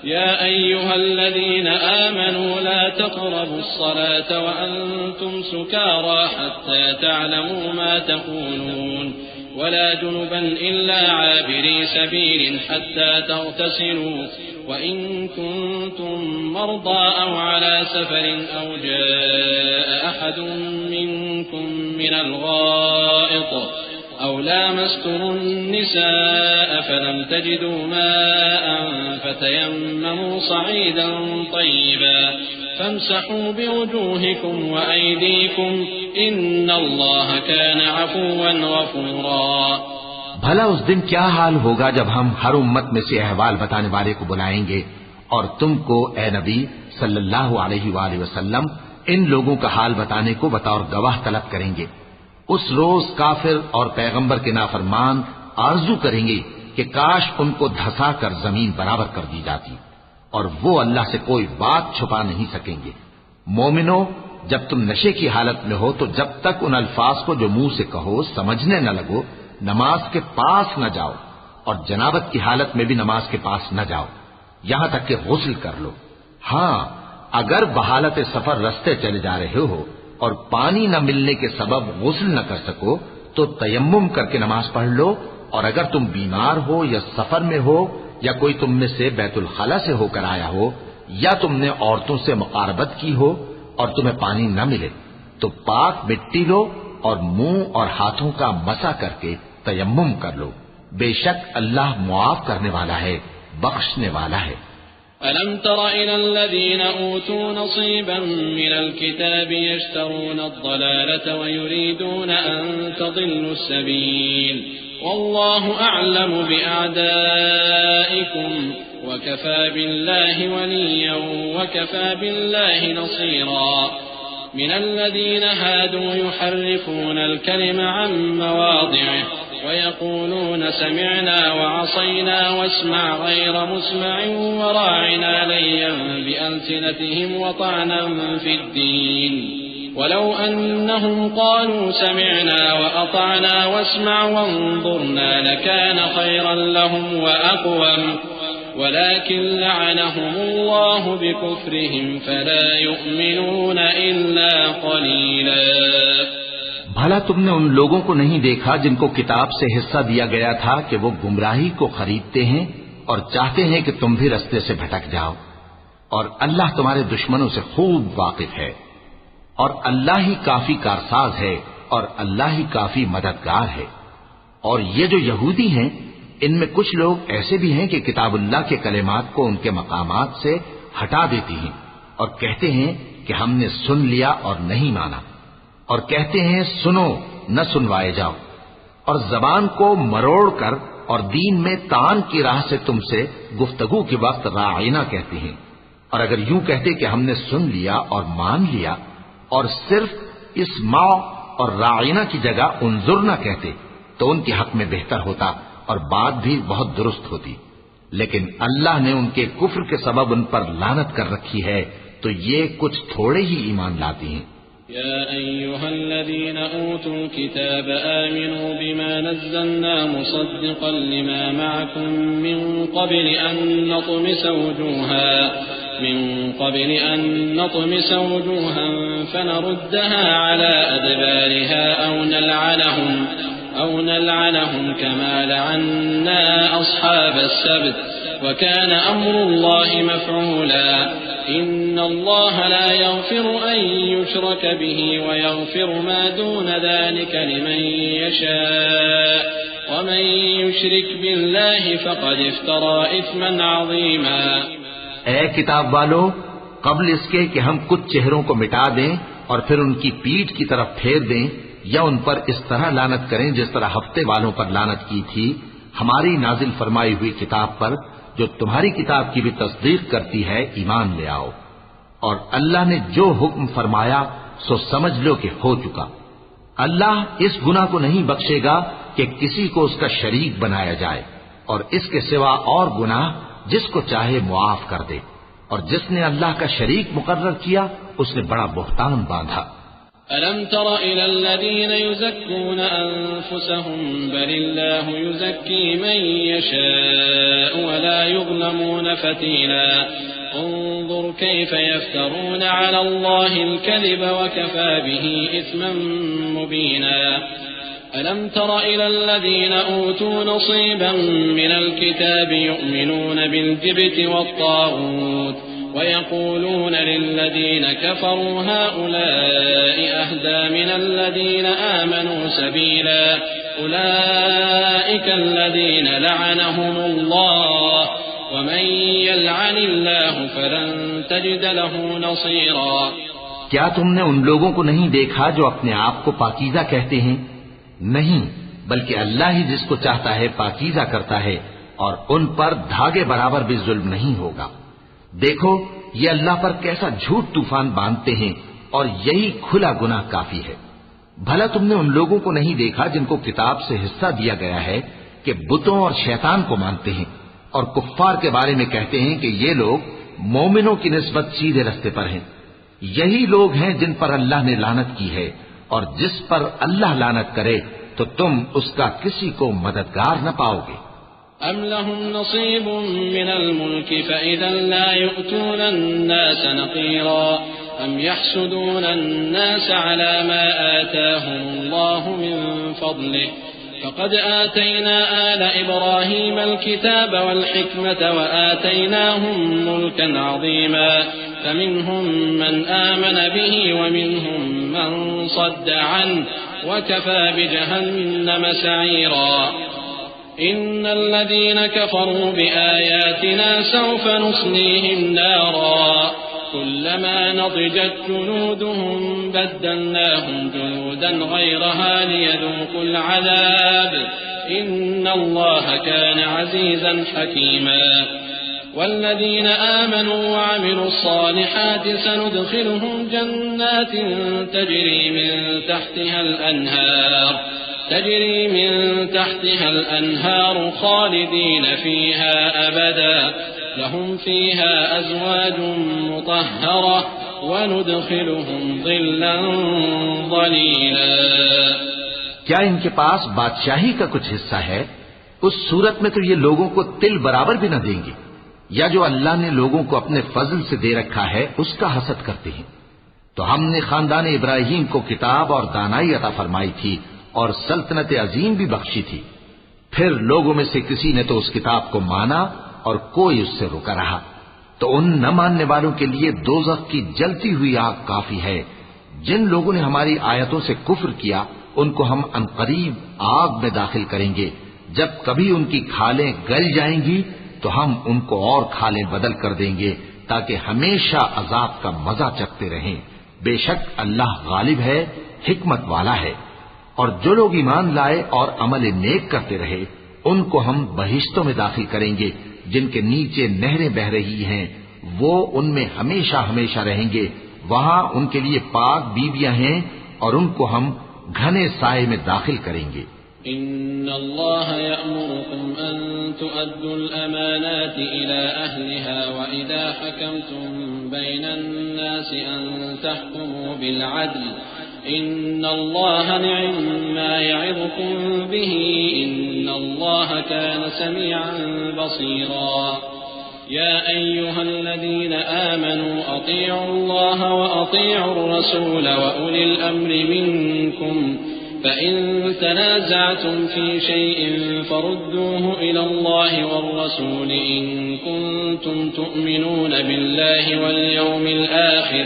A: يا أيها الذين آمنوا لا تقربوا الصلاة وأنتم سكارى حتى تعلموا ما تقولون ولا جنبا إلا عابري سبيل حتى تغتسلوا وإن كنتم مرضى أو على سفر أو جاء أحد منكم من الغائط أو لامستم النساء فلم تجدوا ماء فتيمموا صعيدا طيبا فامسحوا بوجوهكم وأيديكم إن الله كان عفوا غفورا.
B: بھلا اس دن کیا حال ہوگا جب ہم ہر امت میں سے احوال بتانے والے کو بلائیں گے اور تم کو اے نبی صلی اللہ علیہ وآلہ وسلم ان لوگوں کا حال بتانے کو بطور گواہ طلب کریں گے. اس روز کافر اور پیغمبر کے نافرمان آرزو کریں گے کہ کاش ان کو دھسا کر زمین برابر کر دی جاتی، اور وہ اللہ سے کوئی بات چھپا نہیں سکیں گے. مومنو، جب تم نشے کی حالت میں ہو تو جب تک ان الفاظ کو جو منہ سے کہو سمجھنے نہ لگو نماز کے پاس نہ جاؤ، اور جنابت کی حالت میں بھی نماز کے پاس نہ جاؤ یہاں تک کہ غسل کر لو. ہاں، اگر بحالت سفر رستے چلے جا رہے ہو اور پانی نہ ملنے کے سبب غسل نہ کر سکو تو تیمم کر کے نماز پڑھ لو، اور اگر تم بیمار ہو یا سفر میں ہو یا کوئی تم میں سے بیت الخلا سے ہو کر آیا ہو یا تم نے عورتوں سے مقاربت کی ہو اور تمہیں پانی نہ ملے تو پاک مٹی لو اور منہ اور ہاتھوں کا مسح کر کے تیمم کر لو. بے شک اللہ معاف کرنے والا ہے، بخشنے والا ہے.
A: ألم تر إلى الذين أوتوا نصيبا من الكتاب يشترون الضلالة ويريدون أن تضلوا السبيل والله أعلم بأعدائكم وكفى بالله وليا وكفى بالله نصيرا. من الذين هادوا يحرفون الكلم عن مواضعه ويقولون سمعنا وعصينا واسمع غير مسمع وراعنا ليا بألسنتهم وطعنا في الدين ولو أنهم قالوا سمعنا وأطعنا واسمع وانظرنا لكان خيرا لهم وأقوم ولكن لعنهم الله بكفرهم فلا يؤمنون إلا قليلا.
B: بھلا تم نے ان لوگوں کو نہیں دیکھا جن کو کتاب سے حصہ دیا گیا تھا کہ وہ گمراہی کو خریدتے ہیں اور چاہتے ہیں کہ تم بھی رستے سے بھٹک جاؤ، اور اللہ تمہارے دشمنوں سے خوب واقف ہے، اور اللہ ہی کافی کارساز ہے اور اللہ ہی کافی مددگار ہے. اور یہ جو یہودی ہیں ان میں کچھ لوگ ایسے بھی ہیں کہ کتاب اللہ کے کلمات کو ان کے مقامات سے ہٹا دیتی ہیں اور کہتے ہیں کہ ہم نے سن لیا اور نہیں مانا، اور کہتے ہیں سنو نہ سنوائے جاؤ، اور زبان کو مروڑ کر اور دین میں تان کی راہ سے تم سے گفتگو کے وقت راعینا کہتے ہیں. اور اگر یوں کہتے کہ ہم نے سن لیا اور مان لیا اور صرف اسمع اور راعینا کی جگہ انظر نہ کہتے تو ان کے حق میں بہتر ہوتا اور بات بھی بہت درست ہوتی. لیکن اللہ نے ان کے کفر کے سبب ان پر لعنت کر رکھی ہے تو یہ کچھ تھوڑے ہی ایمان لاتی ہیں.
A: يا أيها الذين أوتوا الكتاب آمنوا بما نزلنا مصدقا لما معكم من قبل أن نطمس وجوها فنردها على أدبارها أو نلعنهم كما لعنا أصحاب السبت وكان أمر الله مفعولا. إن الله لا يغفر أن يشرك به ويغفر ما دون ذلك لمن يشاء ومن يشرك بالله فقد افترى إثما عظيما.
B: اے کتاب والو، قبل اس کے کہ ہم کچھ چہروں کو مٹا دیں اور پھر ان کی پیٹھ کی طرف پھیر دیں یا ان پر اس طرح لعنت کریں جس طرح ہفتے والوں پر لعنت کی تھی، ہماری نازل فرمائی ہوئی کتاب پر جو تمہاری کتاب کی بھی تصدیق کرتی ہے ایمان لے آؤ. اور اللہ نے جو حکم فرمایا سو سمجھ لو کہ ہو چکا. اللہ اس گناہ کو نہیں بخشے گا کہ کسی کو اس کا شریک بنایا جائے، اور اس کے سوا اور گناہ جس کو چاہے معاف کر دے، اور جس نے اللہ کا شریک مقرر کیا اس نے بڑا بہتان باندھا.
A: ألم تر إلى الذين يزكون أنفسهم بل الله يزكي من يشاء ولا يظلمون فتيلا. انظر كيف يفترون على الله الكذب وكفى به إثما مبينا. ألم تر إلى الذين أوتوا نصيبا من الكتاب يؤمنون بالجبت والطاغوت ويقولون للذين كفروا هؤلاء أهدى من الذين آمنوا سبيلا أولئك الذين لعنهم الله ومن يلعن الله فلن تجد له نصيرا.
B: کیا تم نے ان لوگوں کو نہیں دیکھا جو اپنے آپ کو پاکیزہ کہتے ہیں؟ نہیں، بلکہ اللہ ہی جس کو چاہتا ہے پاکیزہ کرتا ہے، اور ان پر دھاگے برابر بھی ظلم نہیں ہوگا. دیکھو یہ اللہ پر کیسا جھوٹ طوفان باندھتے ہیں، اور یہی کھلا گناہ کافی ہے. بھلا تم نے ان لوگوں کو نہیں دیکھا جن کو کتاب سے حصہ دیا گیا ہے کہ بتوں اور شیطان کو مانتے ہیں، اور کفار کے بارے میں کہتے ہیں کہ یہ لوگ مومنوں کی نسبت سیدھے رستے پر ہیں. یہی لوگ ہیں جن پر اللہ نے لعنت کی ہے، اور جس پر اللہ لعنت کرے تو تم اس کا کسی کو مددگار نہ پاؤ گے.
A: ام لهم نصيب من الملك فإذا لا يؤتون الناس نقيرا ام يحسدون الناس على ما آتاهم الله من فضله فقد آتينا آل إبراهيم الكتاب والحكمة وآتيناهم ملكا عظيما فمنهم من آمن به ومنهم من صد عنه وكفى بجهنم سعيرا. إن الذين كفروا بآياتنا سوف نصليهم نارا كلما نضجت جلودهم بدلناهم جلودا غيرها ليذوقوا العذاب إن الله كان عزيزا حكيما. والذين آمنوا وعملوا الصالحات سندخلهم جنات تجري من تحتها الأنهار خالدين فيها أبدا لهم فيها أزواج مطهرة وندخلهم ظلا ظليلا.
B: کیا ان کے پاس بادشاہی کا کچھ حصہ ہے؟ اس صورت میں تو یہ لوگوں کو تل برابر بھی نہ دیں گے. یا جو اللہ نے لوگوں کو اپنے فضل سے دے رکھا ہے اس کا حسد کرتے ہیں. تو ہم نے خاندان ابراہیم کو کتاب اور دانائی عطا فرمائی تھی اور سلطنت عظیم بھی بخشی تھی. پھر لوگوں میں سے کسی نے تو اس کتاب کو مانا اور کوئی اس سے رکا رہا. تو ان نہ ماننے والوں کے لیے دوزخ کی جلتی ہوئی آگ کافی ہے. جن لوگوں نے ہماری آیتوں سے کفر کیا ان کو ہم عنقریب آگ میں داخل کریں گے. جب کبھی ان کی کھالیں گل جائیں گی تو ہم ان کو اور کھالیں بدل کر دیں گے تاکہ ہمیشہ عذاب کا مزہ چکھتے رہیں. بے شک اللہ غالب ہے، حکمت والا ہے. اور جو لوگ ایمان لائے اور عمل نیک کرتے رہے ان کو ہم بہشتوں میں داخل کریں گے جن کے نیچے نہریں بہ رہی ہیں. وہ ان میں ہمیشہ ہمیشہ رہیں گے. وہاں ان کے لیے پاک بیویاں ہیں اور ان کو ہم گھنے سائے میں داخل کریں گے.
A: إن الله يأمركم أن تؤدوا الأمانات إلى أهلها وإذا حكمتم بين الناس أن تحكموا بالعدل إن الله نعم ما يعظكم به إن الله كان سميعا بصيرا. يا أيها الذين آمنوا أطيعوا الله وأطيعوا الرسول وأولي الأمر منكم فإن تنازعتم في شيء فردوه إلى الله والرسول إن كنتم تؤمنون بالله واليوم الآخر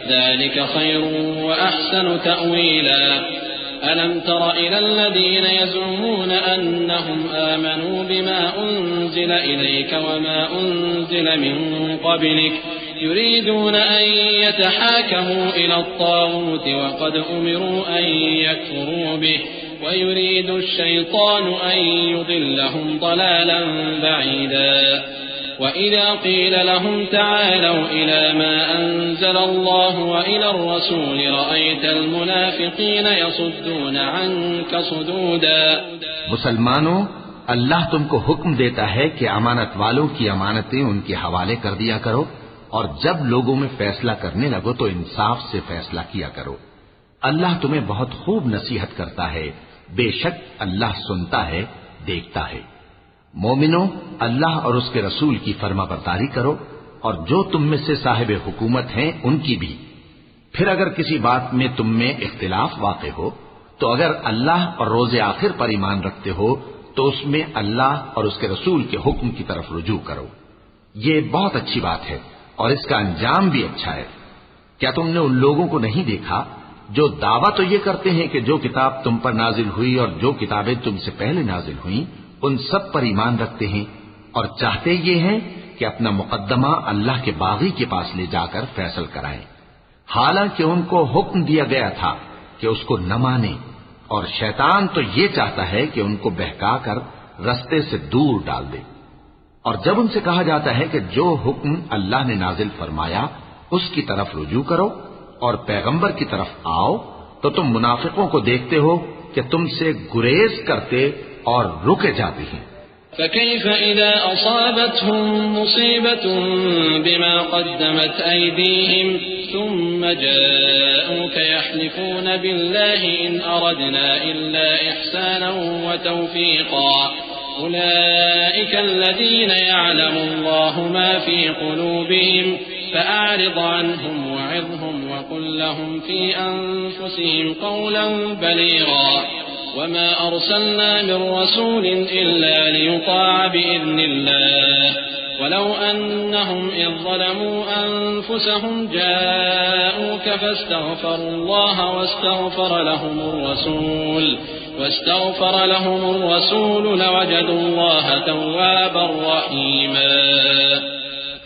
A: ذلك خير وأحسن تأويلا. ألم تر إلى الذين يزعمون أنهم آمنوا بما أنزل إليك وما أنزل من قبلك يريدون أن يتحاكموا إلى الطاغوت وقد أمروا أن يكفروا به ويريد الشيطان أن يضلهم ضلالا بعيدا. وإذا قيل لهم تعالوا إلى ما أنزل الله وإلى الرسول رأيت المنافقين يصدون عنك صدودا.
B: مسلمانوں، اللہ تم کو حکم دیتا ہے کہ امانت والوں کی امانتیں ان کے حوالے کر دیا کرو اور جب لوگوں میں فیصلہ کرنے لگو تو انصاف سے فیصلہ کیا کرو. اللہ تمہیں بہت خوب نصیحت کرتا ہے. بے شک اللہ سنتا ہے، دیکھتا ہے. مومنو، اللہ اور اس کے رسول کی فرما برداری کرو اور جو تم میں سے صاحب حکومت ہیں ان کی بھی. پھر اگر کسی بات میں تم میں اختلاف واقع ہو تو اگر اللہ اور روز آخر پر ایمان رکھتے ہو تو اس میں اللہ اور اس کے رسول کے حکم کی طرف رجوع کرو. یہ بہت اچھی بات ہے اور اس کا انجام بھی اچھا ہے. کیا تم نے ان لوگوں کو نہیں دیکھا جو دعویٰ تو یہ کرتے ہیں کہ جو کتاب تم پر نازل ہوئی اور جو کتابیں تم سے پہلے نازل ہوئیں ان سب پر ایمان رکھتے ہیں اور چاہتے یہ ہیں کہ اپنا مقدمہ اللہ کے باغی کے پاس لے جا کر فیصل کرائیں، حالانکہ ان کو حکم دیا گیا تھا کہ اس کو نہ مانیں، اور شیطان تو یہ چاہتا ہے کہ ان کو بہکا کر رستے سے دور ڈال دے. اور جب ان سے کہا جاتا ہے کہ جو حکم اللہ نے نازل فرمایا اس کی طرف رجوع کرو اور پیغمبر کی طرف آؤ تو تم منافقوں کو دیکھتے ہو کہ تم سے گریز کرتے اور رکے جاتے ہیں.
A: فكيف إذا أصابتهم مصيبة بما قدمت أيديهم ثم جاءوك يحلفون بالله إن أردنا إلا إحسانا وتوفيقا أولئك الذين يعلم الله ما في قلوبهم فأعرض عنهم وعظهم وقل لهم في أنفسهم قولا بليغا وما أرسلنا من رسول إلا ليطاع بإذن الله ولو أنهم إذ ظلموا أنفسهم جاءوك فاستغفروا الله واستغفر لهم الرسول لوجدوا الله توابا رحيما.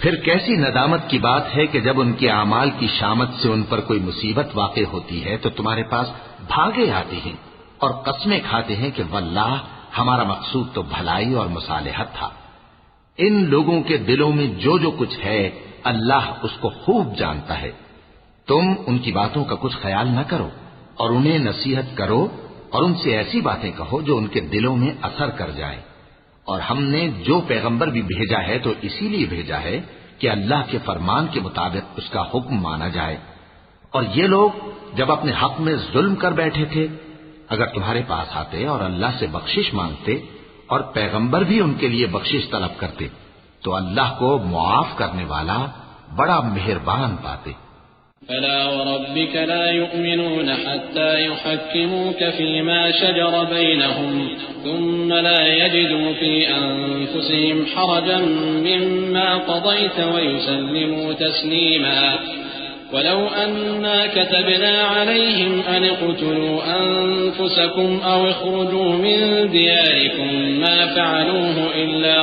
B: پھر کیسی ندامت کی بات ہے کہ جب ان کے اعمال کی شامت سے ان پر کوئی مصیبت واقع ہوتی ہے تو تمہارے پاس بھاگے آتے ہیں اور قسمیں کھاتے ہیں کہ واللہ ہمارا مقصود تو بھلائی اور مصالحت تھا. ان لوگوں کے دلوں میں جو جو کچھ ہے اللہ اس کو خوب جانتا ہے. تم ان کی باتوں کا کچھ خیال نہ کرو اور انہیں نصیحت کرو اور ان سے ایسی باتیں کہو جو ان کے دلوں میں اثر کر جائے. اور ہم نے جو پیغمبر بھی بھیجا ہے تو اسی لیے بھیجا ہے کہ اللہ کے فرمان کے مطابق اس کا حکم مانا جائے. اور یہ لوگ جب اپنے حق میں ظلم کر بیٹھے تھے اگر تمہارے پاس آتے اور اللہ سے بخشش مانگتے اور پیغمبر بھی ان کے لیے بخشش طلب کرتے تو اللہ کو معاف کرنے والا بڑا مہربان پاتے.
A: فلا وربك لا يؤمنون حتى يحكموك فيما شجر بينهم ثم لا يجدوا في أنفسهم حرجا مما قضيت ويسلموا تسليما. ولو أنا كتبنا عليهم أن اقتلوا أنفسكم أو اخرجوا من دياركم ما فعلوه إلا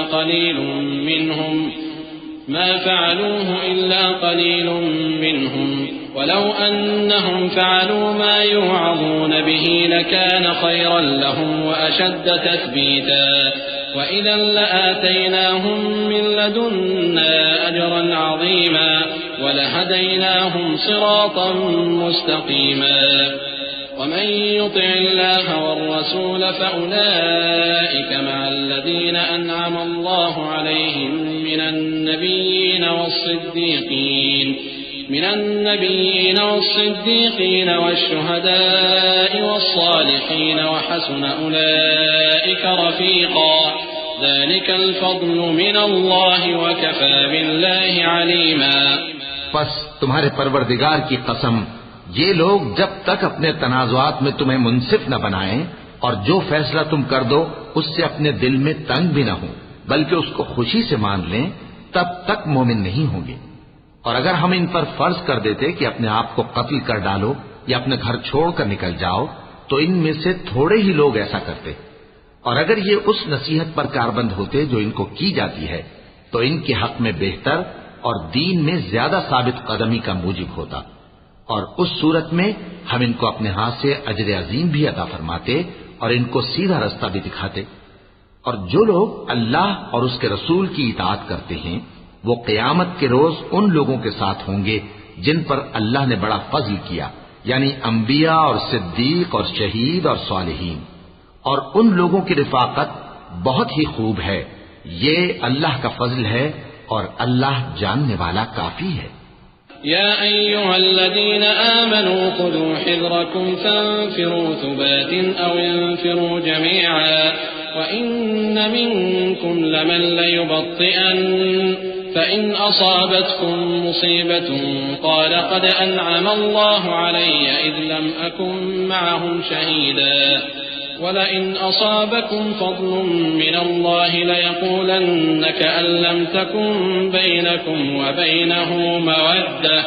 A: قليل منهم ولو أنهم فعلوا ما يوعظون به لكان خيرا لهم وأشد تثبيتا وإذا لآتيناهم من لدنا أجرا عظيما ولهديناهم صراطا مستقيما. ومن يطع الله والرسول فأولئك مع الذين أنعم الله عليهم من النبيين والصديقين والشهداء والصالحين وحسن أولئك رفيقا. ذلك الفضل من الله وكفى بالله عليما.
B: پس تمہارے پروردگار کی قسم یہ لوگ جب تک اپنے تنازعات میں تمہیں منصف نہ بنائیں اور جو فیصلہ تم کر دو اس سے اپنے دل میں تنگ بھی نہ ہوں بلکہ اس کو خوشی سے مان لیں تب تک مومن نہیں ہوں گے. اور اگر ہم ان پر فرض کر دیتے کہ اپنے آپ کو قتل کر ڈالو یا اپنے گھر چھوڑ کر نکل جاؤ تو ان میں سے تھوڑے ہی لوگ ایسا کرتے. اور اگر یہ اس نصیحت پر کاربند ہوتے جو ان کو کی جاتی ہے تو ان کے حق میں بہتر اور دین میں زیادہ ثابت قدمی کا موجب ہوتا. اور اس صورت میں ہم ان کو اپنے ہاتھ سے اجر عظیم بھی عطا فرماتے اور ان کو سیدھا رستہ بھی دکھاتے. اور جو لوگ اللہ اور اس کے رسول کی اطاعت کرتے ہیں وہ قیامت کے روز ان لوگوں کے ساتھ ہوں گے جن پر اللہ نے بڑا فضل کیا یعنی انبیاء اور صدیق اور شہید اور صالحین. اور ان لوگوں کی رفاقت بہت ہی خوب ہے. یہ اللہ کا فضل ہے اور اللہ جاننے والا کافی ہے.
A: يا أيها الذين آمنوا خذوا حذركم فانفروا ثبات أو انفروا جميعا وإن منكم لمن ليبطئن فإن أصابتكم مصيبة قال قد أنعم الله علي إذ لم أكن معهم شهيدا ولئن أصابكم فضل من الله ليقولن كأن لم تكن بينكم وبينه مودة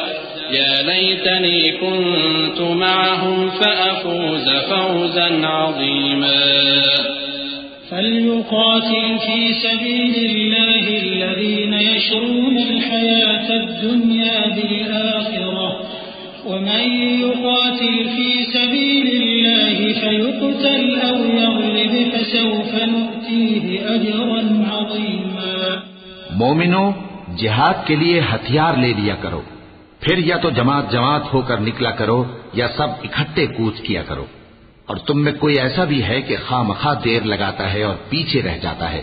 A: يا ليتني كنت معهم فأفوز فوزا عظيما
C: فليقاتل في سبيل الله الذين يشرون الحياة الدنيا بالآخرة ومن يقاتل في سبيل الله فيقتل أو يغلب فسوف نؤتيه أجرا عظيما
B: مومنو جہاد کے لیے ہتھیار لے لیا کرو، پھر یا تو جماعت جماعت ہو کر نکلا کرو یا سب اکٹھے کوچ کیا کرو، اور تم میں کوئی ایسا بھی ہے کہ خواہ مخواہ دیر لگاتا ہے اور پیچھے رہ جاتا ہے،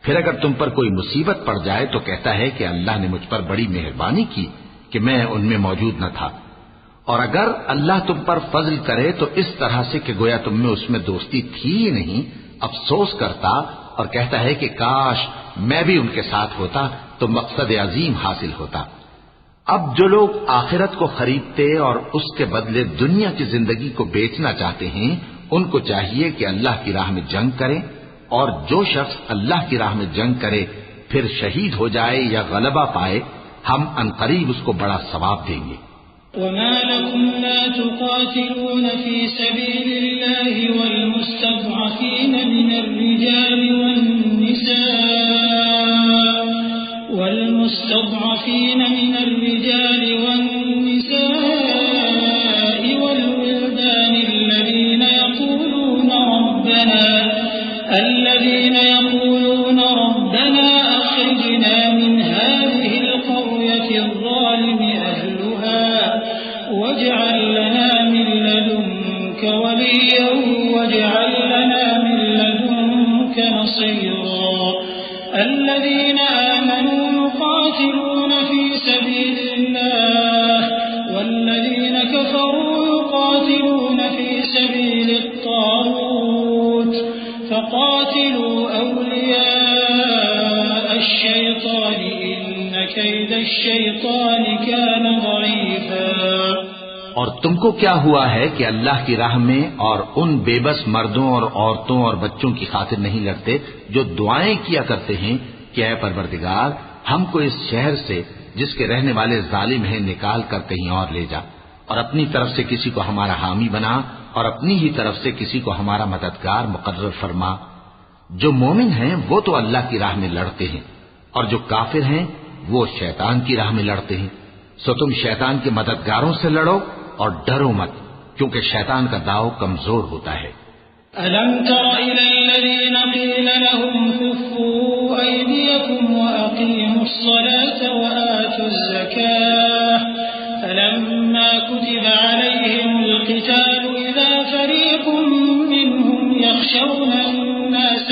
B: پھر اگر تم پر کوئی مصیبت پڑ جائے تو کہتا ہے کہ اللہ نے مجھ پر بڑی مہربانی کی کہ میں ان میں موجود نہ تھا، اور اگر اللہ تم پر فضل کرے تو اس طرح سے کہ گویا تم میں اس میں دوستی تھی ہی نہیں، افسوس کرتا اور کہتا ہے کہ کاش میں بھی ان کے ساتھ ہوتا تو مقصد عظیم حاصل ہوتا۔ اب جو لوگ آخرت کو خریدتے اور اس کے بدلے دنیا کی زندگی کو بیچنا چاہتے ہیں ان کو چاہیے کہ اللہ کی راہ میں جنگ کریں، اور جو شخص اللہ کی راہ میں جنگ کرے پھر شہید ہو جائے یا غلبہ پائے ہم عنقریب اس کو بڑا ثواب دیں گے۔
C: وما لكم لا تقاتلون في سبيل الله والمستضعفين من الرجال والولدان الذين يقولون ربنا أخرجنا من هذه القرية الظالم أهلها واجعل لنا من لدنك وليا واجعل لنا من لدنك نصيرا الذين آمنوا يقاتلون في سبيل الله والذين كفروا يقاتلون في سبيل الطاغوت فقاتلوا أولياء الشيطان إن كيد الشيطان كان ضعيفا۔
B: اور تم کو کیا ہوا ہے کہ اللہ کی راہ میں اور ان بے بس مردوں اور عورتوں اور بچوں کی خاطر نہیں لڑتے جو دعائیں کیا کرتے ہیں کہ اے پروردگار ہم کو اس شہر سے جس کے رہنے والے ظالم ہیں نکال کر کہیں اور لے جا، اور اپنی طرف سے کسی کو ہمارا حامی بنا اور اپنی ہی طرف سے کسی کو ہمارا مددگار مقرر فرما۔ جو مومن ہیں وہ تو اللہ کی راہ میں لڑتے ہیں، اور جو کافر ہیں وہ شیطان کی راہ میں لڑتے ہیں، سو تم شیطان کے مددگاروں سے لڑو اور ڈرو مت، کیونکہ شیطان کا داؤ کمزور ہوتا ہے۔
C: أَلَمْ تَرَ إِلَى الَّذِينَ قِيلَ لَهُمْ كُفُّوا أَيْدِيَكُمْ وَأَقِيمُوا الصَّلَاةَ وَآتُوا الزَّكَاةَ فَلَمَّا كُتِبَ عَلَيْهِمُ الْقِتَالُ إِذَا فَرِيقٌ مِّنْهُمْ يَخْشَوْنَ النَّاسَ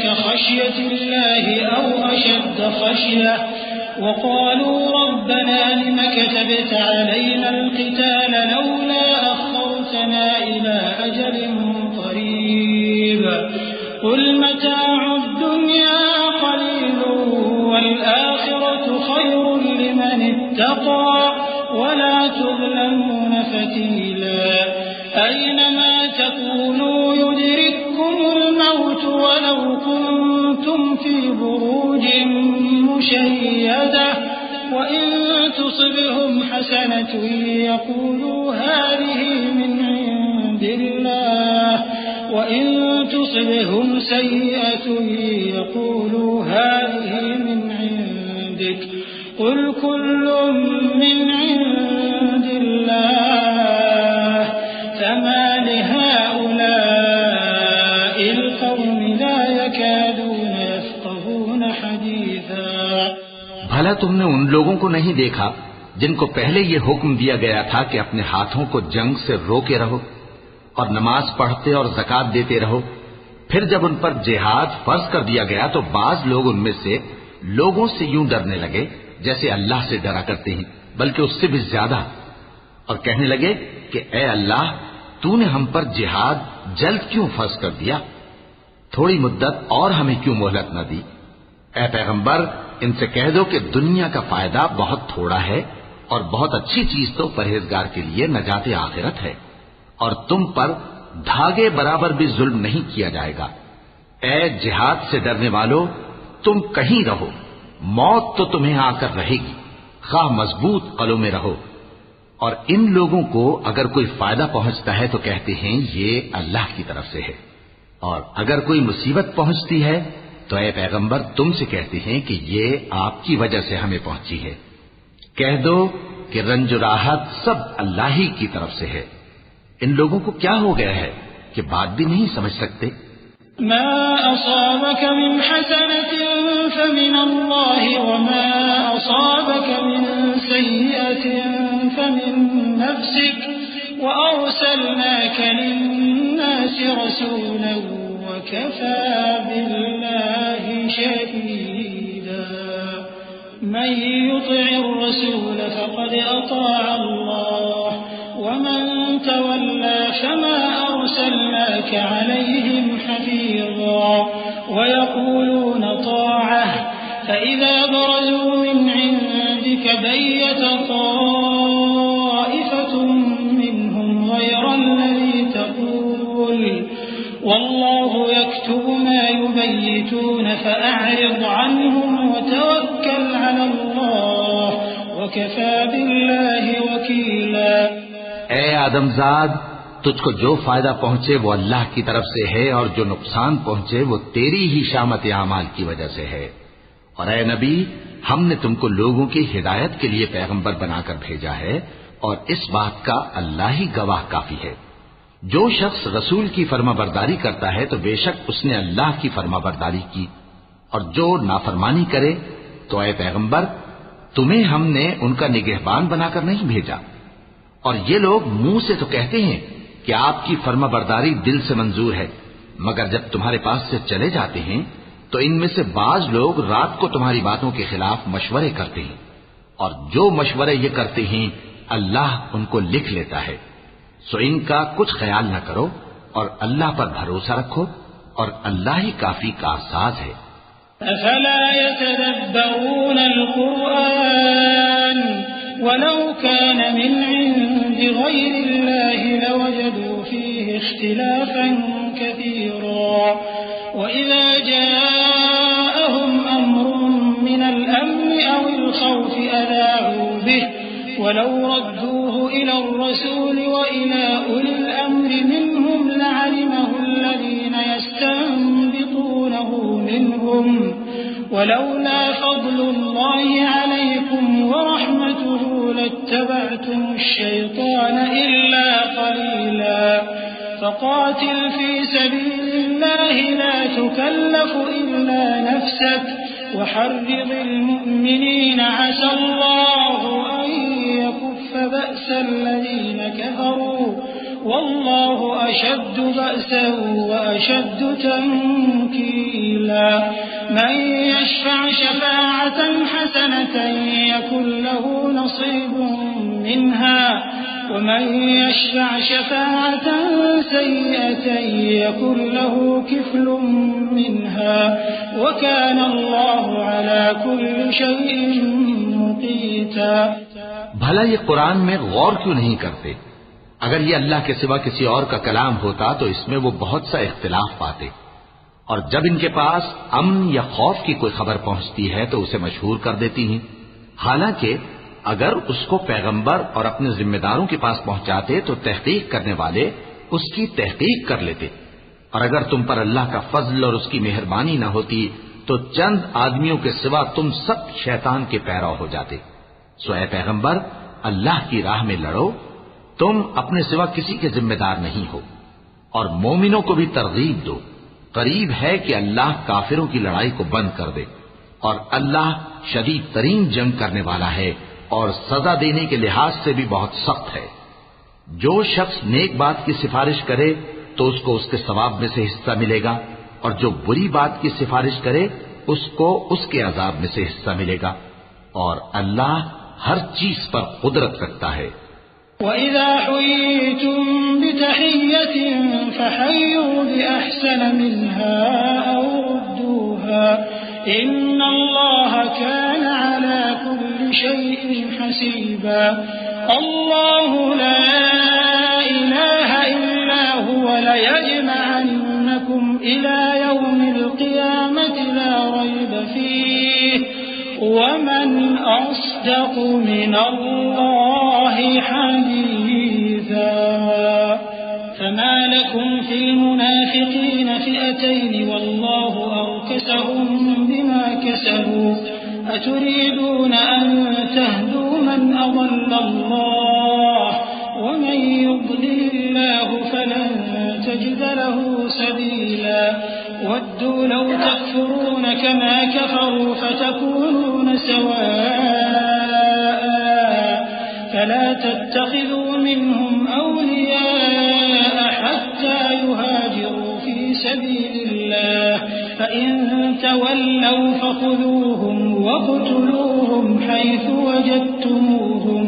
C: كَخَشْيَةِ اللَّهِ أَوْ أَشَدَّ خَشْيَةً وقالوا ربنا لم كتبت علينا القتال لولا أخرتنا إلى أجل قريب قل متاع الدنيا قليل والآخرة خير لمن اتقى ولا تظلمون فتيلا أينما تكونوا يدرككم الموت ولو كنتم في بروج مشيدة وإن تصبهم حسنة يقولوا هذه من عند الله وإن تصبهم سيئة يقولوا هذه من عندك قل كل من عند الله فما لهؤلاء القوم لا يكادون يفقهون حديثا۔
B: بھلا تم نے ان لوگوں کو نہیں دیکھا جن کو پہلے یہ حکم دیا گیا تھا کہ اپنے ہاتھوں کو جنگ سے روکے رہو اور نماز پڑھتے اور زکات دیتے رہو، پھر جب ان پر جہاد فرض کر دیا گیا تو بعض لوگ ان میں سے لوگوں سے یوں ڈرنے لگے جیسے اللہ سے ڈرا کرتے ہیں، بلکہ اس سے بھی زیادہ، اور کہنے لگے کہ اے اللہ تو نے ہم پر جہاد جلد کیوں فرض کر دیا؟ تھوڑی مدت اور ہمیں کیوں مہلت نہ دی؟ اے پیغمبر ان سے کہہ دو کہ دنیا کا فائدہ بہت تھوڑا ہے اور بہت اچھی چیز تو پرہیزگار کے لیے نجات آخرت ہے، اور تم پر دھاگے برابر بھی ظلم نہیں کیا جائے گا۔ اے جہاد سے ڈرنے والو، تم کہیں رہو، موت تو تمہیں آ کر رہے گی، خواہ مضبوط قلعوں میں رہو۔ اور ان لوگوں کو اگر کوئی فائدہ پہنچتا ہے تو کہتے ہیں یہ اللہ کی طرف سے ہے، اور اگر کوئی مصیبت پہنچتی ہے تو اے پیغمبر تم سے کہتے ہیں کہ یہ آپ کی وجہ سے ہمیں پہنچی ہے۔ کہہ دو کہ رنج و راحت سب اللہ ہی کی طرف سے ہے۔ ان لوگوں کو کیا ہو گیا ہے کہ بات بھی نہیں سمجھ سکتے؟
C: ما أصابك من حسنة فمن الله وما أصابك من سيئة فمن نفسك وأرسلناك للناس رسولا وكفى بالله شهيدا من يطع الرسول فقد أطاع الله ومن تولى فما أرسلناك عليهم حفيظا ويقولون طاعة فإذا برزوا من عندك بيت طائفة منهم غير الذي تقول والله يكتب ما يبيتون فأعرض عنهم وتوكل على الله وكفى بالله وكيلا۔
B: اے آدمزاد، تجھ کو جو فائدہ پہنچے وہ اللہ کی طرف سے ہے، اور جو نقصان پہنچے وہ تیری ہی شامت اعمال کی وجہ سے ہے۔ اور اے نبی، ہم نے تم کو لوگوں کی ہدایت کے لیے پیغمبر بنا کر بھیجا ہے، اور اس بات کا اللہ ہی گواہ کافی ہے۔ جو شخص رسول کی فرما برداری کرتا ہے تو بے شک اس نے اللہ کی فرما برداری کی، اور جو نافرمانی کرے تو اے پیغمبر تمہیں ہم نے ان کا نگہبان بنا کر نہیں بھیجا۔ اور یہ لوگ منہ سے تو کہتے ہیں کہ آپ کی فرما برداری دل سے منظور ہے، مگر جب تمہارے پاس سے چلے جاتے ہیں تو ان میں سے بعض لوگ رات کو تمہاری باتوں کے خلاف مشورے کرتے ہیں، اور جو مشورے یہ کرتے ہیں اللہ ان کو لکھ لیتا ہے۔ سو ان کا کچھ خیال نہ کرو اور اللہ پر بھروسہ رکھو، اور اللہ ہی کافی کارساز ہے۔
C: افلا يتدبرون القرآن ولو كان من عند غير الله لوجدوا فيه اختلافا كثيرا وإذا جاءهم أمر من الأمن أو الخوف أذاعوا به ولو ردوه إلى الرسول وإلى أولي الأمر منهم لعلمه الذين يستنبطونه منهم ولولا فضل الله عليكم ورحمته لاتبعتم الشيطان إلا قليلا فقاتل في سبيل الله لا تكلف إلا نفسك وحرض المؤمنين عسى الله أن يكف بأس الذين كفروا والله أشد بأسا وأشد تنكيلا من يشفع شفاعة حسنة يكن له نصيب منها ومن يشفع شفاعة سيئة يكن له كفل منها وكان الله على كل شيء مقيتا۔
B: بھلا یہ قرآن میں غور کیوں نہیں کرتے؟ اگر یہ اللہ کے سوا کسی اور کا کلام ہوتا تو اس میں وہ بہت سا اختلاف پاتے، اور جب ان کے پاس امن یا خوف کی کوئی خبر پہنچتی ہے تو اسے مشہور کر دیتی ہیں، حالانکہ اگر اس کو پیغمبر اور اپنے ذمہ داروں کے پاس پہنچاتے تو تحقیق کرنے والے اس کی تحقیق کر لیتے، اور اگر تم پر اللہ کا فضل اور اس کی مہربانی نہ ہوتی تو چند آدمیوں کے سوا تم سب شیطان کے پیرو ہو جاتے۔ سو اے پیغمبر اللہ کی راہ میں لڑو، تم اپنے سوا کسی کے ذمہ دار نہیں ہو، اور مومنوں کو بھی ترغیب دو، قریب ہے کہ اللہ کافروں کی لڑائی کو بند کر دے، اور اللہ شدید ترین جنگ کرنے والا ہے اور سزا دینے کے لحاظ سے بھی بہت سخت ہے۔ جو شخص نیک بات کی سفارش کرے تو اس کو اس کے ثواب میں سے حصہ ملے گا، اور جو بری بات کی سفارش کرے اس کو اس کے عذاب میں سے حصہ ملے گا، اور اللہ ہر چیز پر قدرت رکھتا ہے۔
C: وَإِذَا حُيِّيتُم بِتَحِيَّةٍ فَحَيُّوا بِأَحْسَنَ مِنْهَا أَوْ رُدُّوهَا إِنَّ اللَّهَ كَانَ عَلَى كُلِّ شَيْءٍ حَسِيبًا اللَّهُ لَا إِلَٰهَ إِلَّا هُوَ لَيَجْمَعَنَّكُمْ إِلَىٰ يَوْمِ الْقِيَامَةِ لَا رَيْبَ فِيهِ وَمَنْ أَصْدَقُ مِنَ اللَّهِ حَدِيثًا فَمَا لَكُمْ فِي الْمُنَافِقِينَ فِئَتَيْنِ وَاللَّهُ أَرْكَسَهُم بِمَا كَسَبُوا أَتُرِيدُونَ أَن تَهْدُوا مَنْ أَضَلَّ اللَّهُ وَمَن يُضْلِلِ اللَّهُ فَلَن تَجِدَ لَهُ سَبِيلًا وَدُّوا لَوْ تَكْفُرُونَ كَمَا كَفَرُوا فَتَكُونُونَ سَوَاءً فَلَا تَتَّخِذُوا مِنْهُمْ أَوْلِيَاءَ حَتَّى يُهَاجِرُوا فِي سَبِيلِ اللَّهِ فَإِن تَوَلَّوْا فَخُذُوهُمْ وَاقْتُلُوهُمْ حَيْثُ وَجَدتُّمُوهُمْ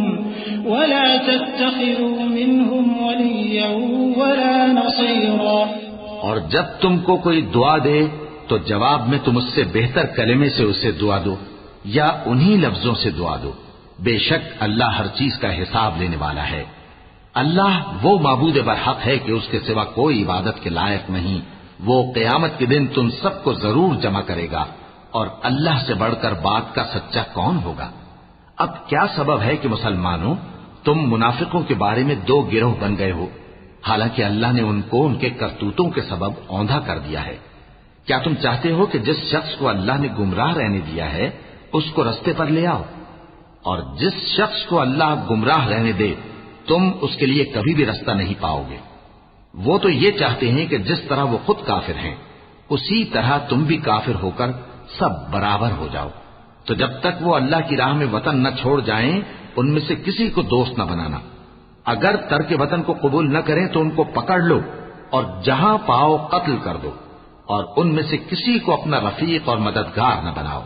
C: وَلَا تَتَّخِذُوا مِنْهُمْ وَلِيًّا وَلَا نَصِيرًا
B: اور جب تم کو کوئی دعا دے تو جواب میں تم اس سے بہتر کلمے سے اسے دعا دو یا انہی لفظوں سے دعا دو بے شک اللہ ہر چیز کا حساب لینے والا ہے اللہ وہ معبود برحق ہے کہ اس کے سوا کوئی عبادت کے لائق نہیں وہ قیامت کے دن تم سب کو ضرور جمع کرے گا اور اللہ سے بڑھ کر بات کا سچا کون ہوگا اب کیا سبب ہے کہ مسلمانوں تم منافقوں کے بارے میں دو گروہ بن گئے ہو حالانکہ اللہ نے ان کو ان کے کرتوتوں کے سبب اوندھا کر دیا ہے کیا تم چاہتے ہو کہ جس شخص کو اللہ نے گمراہ رہنے دیا ہے اس کو رستے پر لے آؤ اور جس شخص کو اللہ گمراہ رہنے دے تم اس کے لیے کبھی بھی رستہ نہیں پاؤ گے وہ تو یہ چاہتے ہیں کہ جس طرح وہ خود کافر ہیں اسی طرح تم بھی کافر ہو کر سب برابر ہو جاؤ تو جب تک وہ اللہ کی راہ میں وطن نہ چھوڑ جائیں ان میں سے کسی کو دوست نہ بنانا اگر ترک وطن کو قبول نہ کریں تو ان کو پکڑ لو اور جہاں پاؤ قتل کر دو اور ان میں سے کسی کو اپنا رفیق اور مددگار نہ بناؤ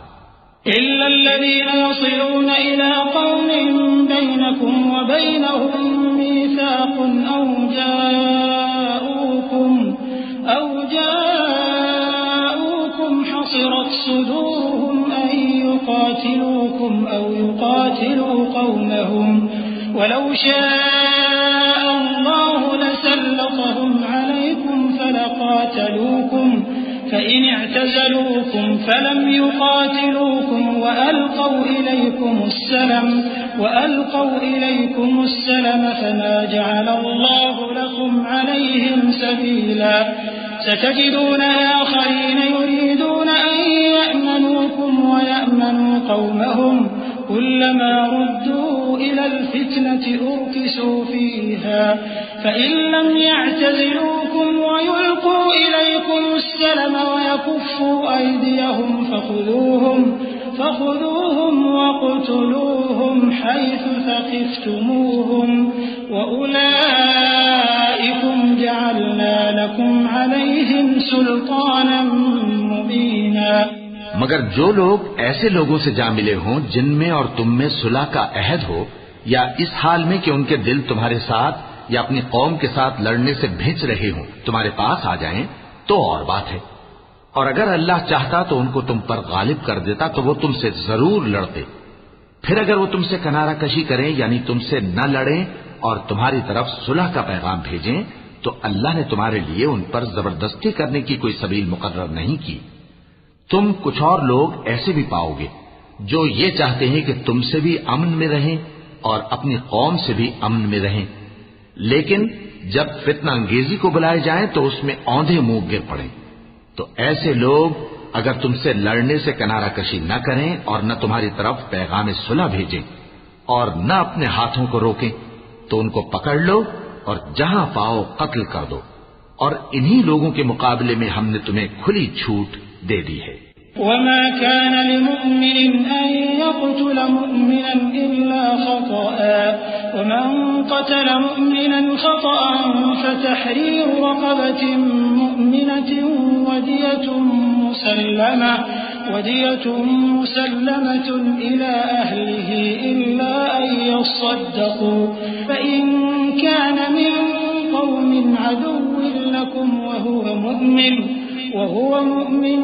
C: إِلَّا الَّذِينَ يَصِلُونَ إِلَىٰ قَوْمٍ بَيْنَكُمْ وَبَيْنَهُم مِّيثَاقٌ أَوْ جَاءُوكُمْ حَصِرَتْ صُدُورُهُمْ أَن يُقَاتِلُوكُمْ أَوْ يُقَاتِلُوا قَوْمَهُمْ وَلَوْ شَاءَ اللَّهُ لَسَلَّطَهُمْ عَلَيْكُمْ فَلَقَاتَلُوكُمْ فَإِنِ اعْتَزَلُوكُمْ فَلَمْ يُقَاتِلُوكُمْ وَأَلْقَوْا إِلَيْكُمُ السَّلَمَ فَمَا جَعَلَ اللَّهُ لَكُمْ عَلَيْهِمْ سَبِيلًا سَتَجِدُونَ آخَرِينَ يُرِيدُونَ أَن يَأْمَنُوكُمْ وَيَأْمَنُوا قَوْمَهُمْ كُلَّمَا رُدُّوا إِلَى الْفِتْنَةِ أُرْكِسُوا فِيهَا فَإِن لَّمْ يَعْتَزِلُوكُمْ وَيُلْقُوا إِلَيْكُمُ السَّلَمَ وَيَكُفُّوا أَيْدِيَهُمْ فَخُذُوهُمْ وَاقْتُلُوهُمْ حَيْثُ ثَقِفْتُمُوهُمْ وَأُولَٰئِكُمْ جَعَلْنَا لَكُمْ عَلَيْهِمْ سُلْطَانًا مُّبِينًا
B: مگر جو لوگ ایسے لوگوں سے جا ملے ہوں جن میں اور تم میں صلح کا عہد ہو یا اس حال میں کہ ان کے دل تمہارے ساتھ یا اپنی قوم کے ساتھ لڑنے سے بھیج رہے ہوں تمہارے پاس آ جائیں تو اور بات ہے اور اگر اللہ چاہتا تو ان کو تم پر غالب کر دیتا تو وہ تم سے ضرور لڑتے پھر اگر وہ تم سے کنارہ کشی کریں یعنی تم سے نہ لڑیں اور تمہاری طرف صلح کا پیغام بھیجیں تو اللہ نے تمہارے لیے ان پر زبردستی کرنے کی کوئی سبیل مقرر نہیں کی تم کچھ اور لوگ ایسے بھی پاؤ گے جو یہ چاہتے ہیں کہ تم سے بھی امن میں رہیں اور اپنی قوم سے بھی امن میں رہیں لیکن جب فتنہ انگیزی کو بلائے جائیں تو اس میں اوندھے منہ گر پڑیں تو ایسے لوگ اگر تم سے لڑنے سے کنارہ کشی نہ کریں اور نہ تمہاری طرف پیغام صلح بھیجیں اور نہ اپنے ہاتھوں کو روکیں تو ان کو پکڑ لو اور جہاں پاؤ قتل کر دو اور انہی لوگوں کے مقابلے میں ہم نے تمہیں کھلی چھوٹ دے دی ہے
C: وما كان لمؤمن أن يقتل مؤمنا إلا خطأ ومن قتل مؤمنا خطأ فتحرير رقبة مؤمنة ودية مسلمة إلى أهله إلا أن يصدقوا فإن عدو لكم وهو مؤمن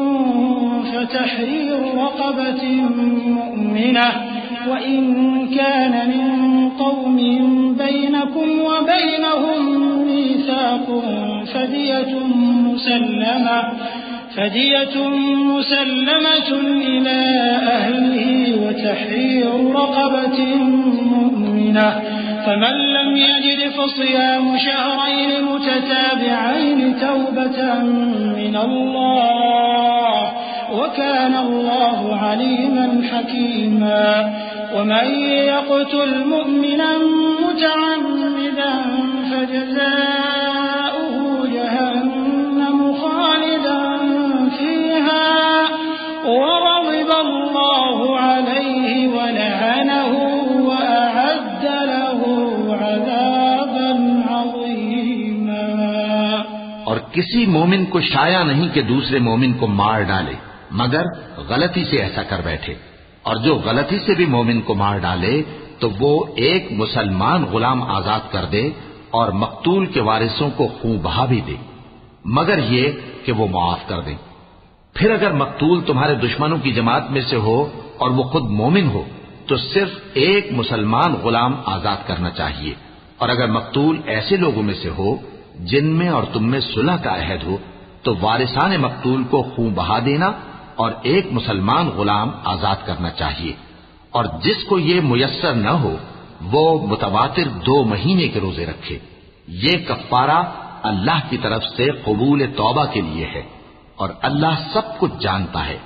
C: فتحرير رقبة مؤمنة وإن كان من قوم بينكم وبينهم ميثاق فدية مسلمة إلى أهله وتحرير رقبة مؤمنة فمن لم يجد فصيام شهرين متتابعين توبة من الله وكان الله عليما حكيما ومن يقتل مؤمنا متعمدا فجزاؤه جهنم خالدا فيها وغضب الله عليه ولعنه وأعد له عذابا عظيما۔
B: اور کسی مومن کو شایع نہیں کہ دوسرے مومن کو مار ڈالے مگر غلطی سے ایسا کر بیٹھے، اور جو غلطی سے بھی مومن کو مار ڈالے تو وہ ایک مسلمان غلام آزاد کر دے اور مقتول کے وارثوں کو خون بہا بھی دے، مگر یہ کہ وہ معاف کر دیں۔ پھر اگر مقتول تمہارے دشمنوں کی جماعت میں سے ہو اور وہ خود مومن ہو تو صرف ایک مسلمان غلام آزاد کرنا چاہیے، اور اگر مقتول ایسے لوگوں میں سے ہو جن میں اور تم میں صلح کا عہد ہو تو وارثان مقتول کو خون بہا دینا اور ایک مسلمان غلام آزاد کرنا چاہیے، اور جس کو یہ میسر نہ ہو وہ متواتر 2 مہینے کے روزے رکھے۔ یہ کفارہ اللہ کی طرف سے قبول توبہ کے لیے ہے، اور اللہ سب کچھ جانتا ہے،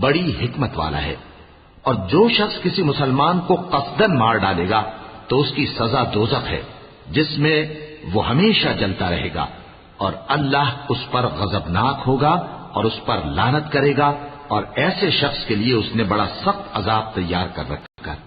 B: بڑی حکمت والا ہے۔ اور جو شخص کسی مسلمان کو قصدن مار ڈالے گا تو اس کی سزا دوزخ ہے جس میں وہ ہمیشہ جلتا رہے گا، اور اللہ اس پر غضبناک ہوگا اور اس پر لعنت کرے گا، اور ایسے شخص کے لیے اس نے بڑا سخت عذاب تیار کر رکھا ہے۔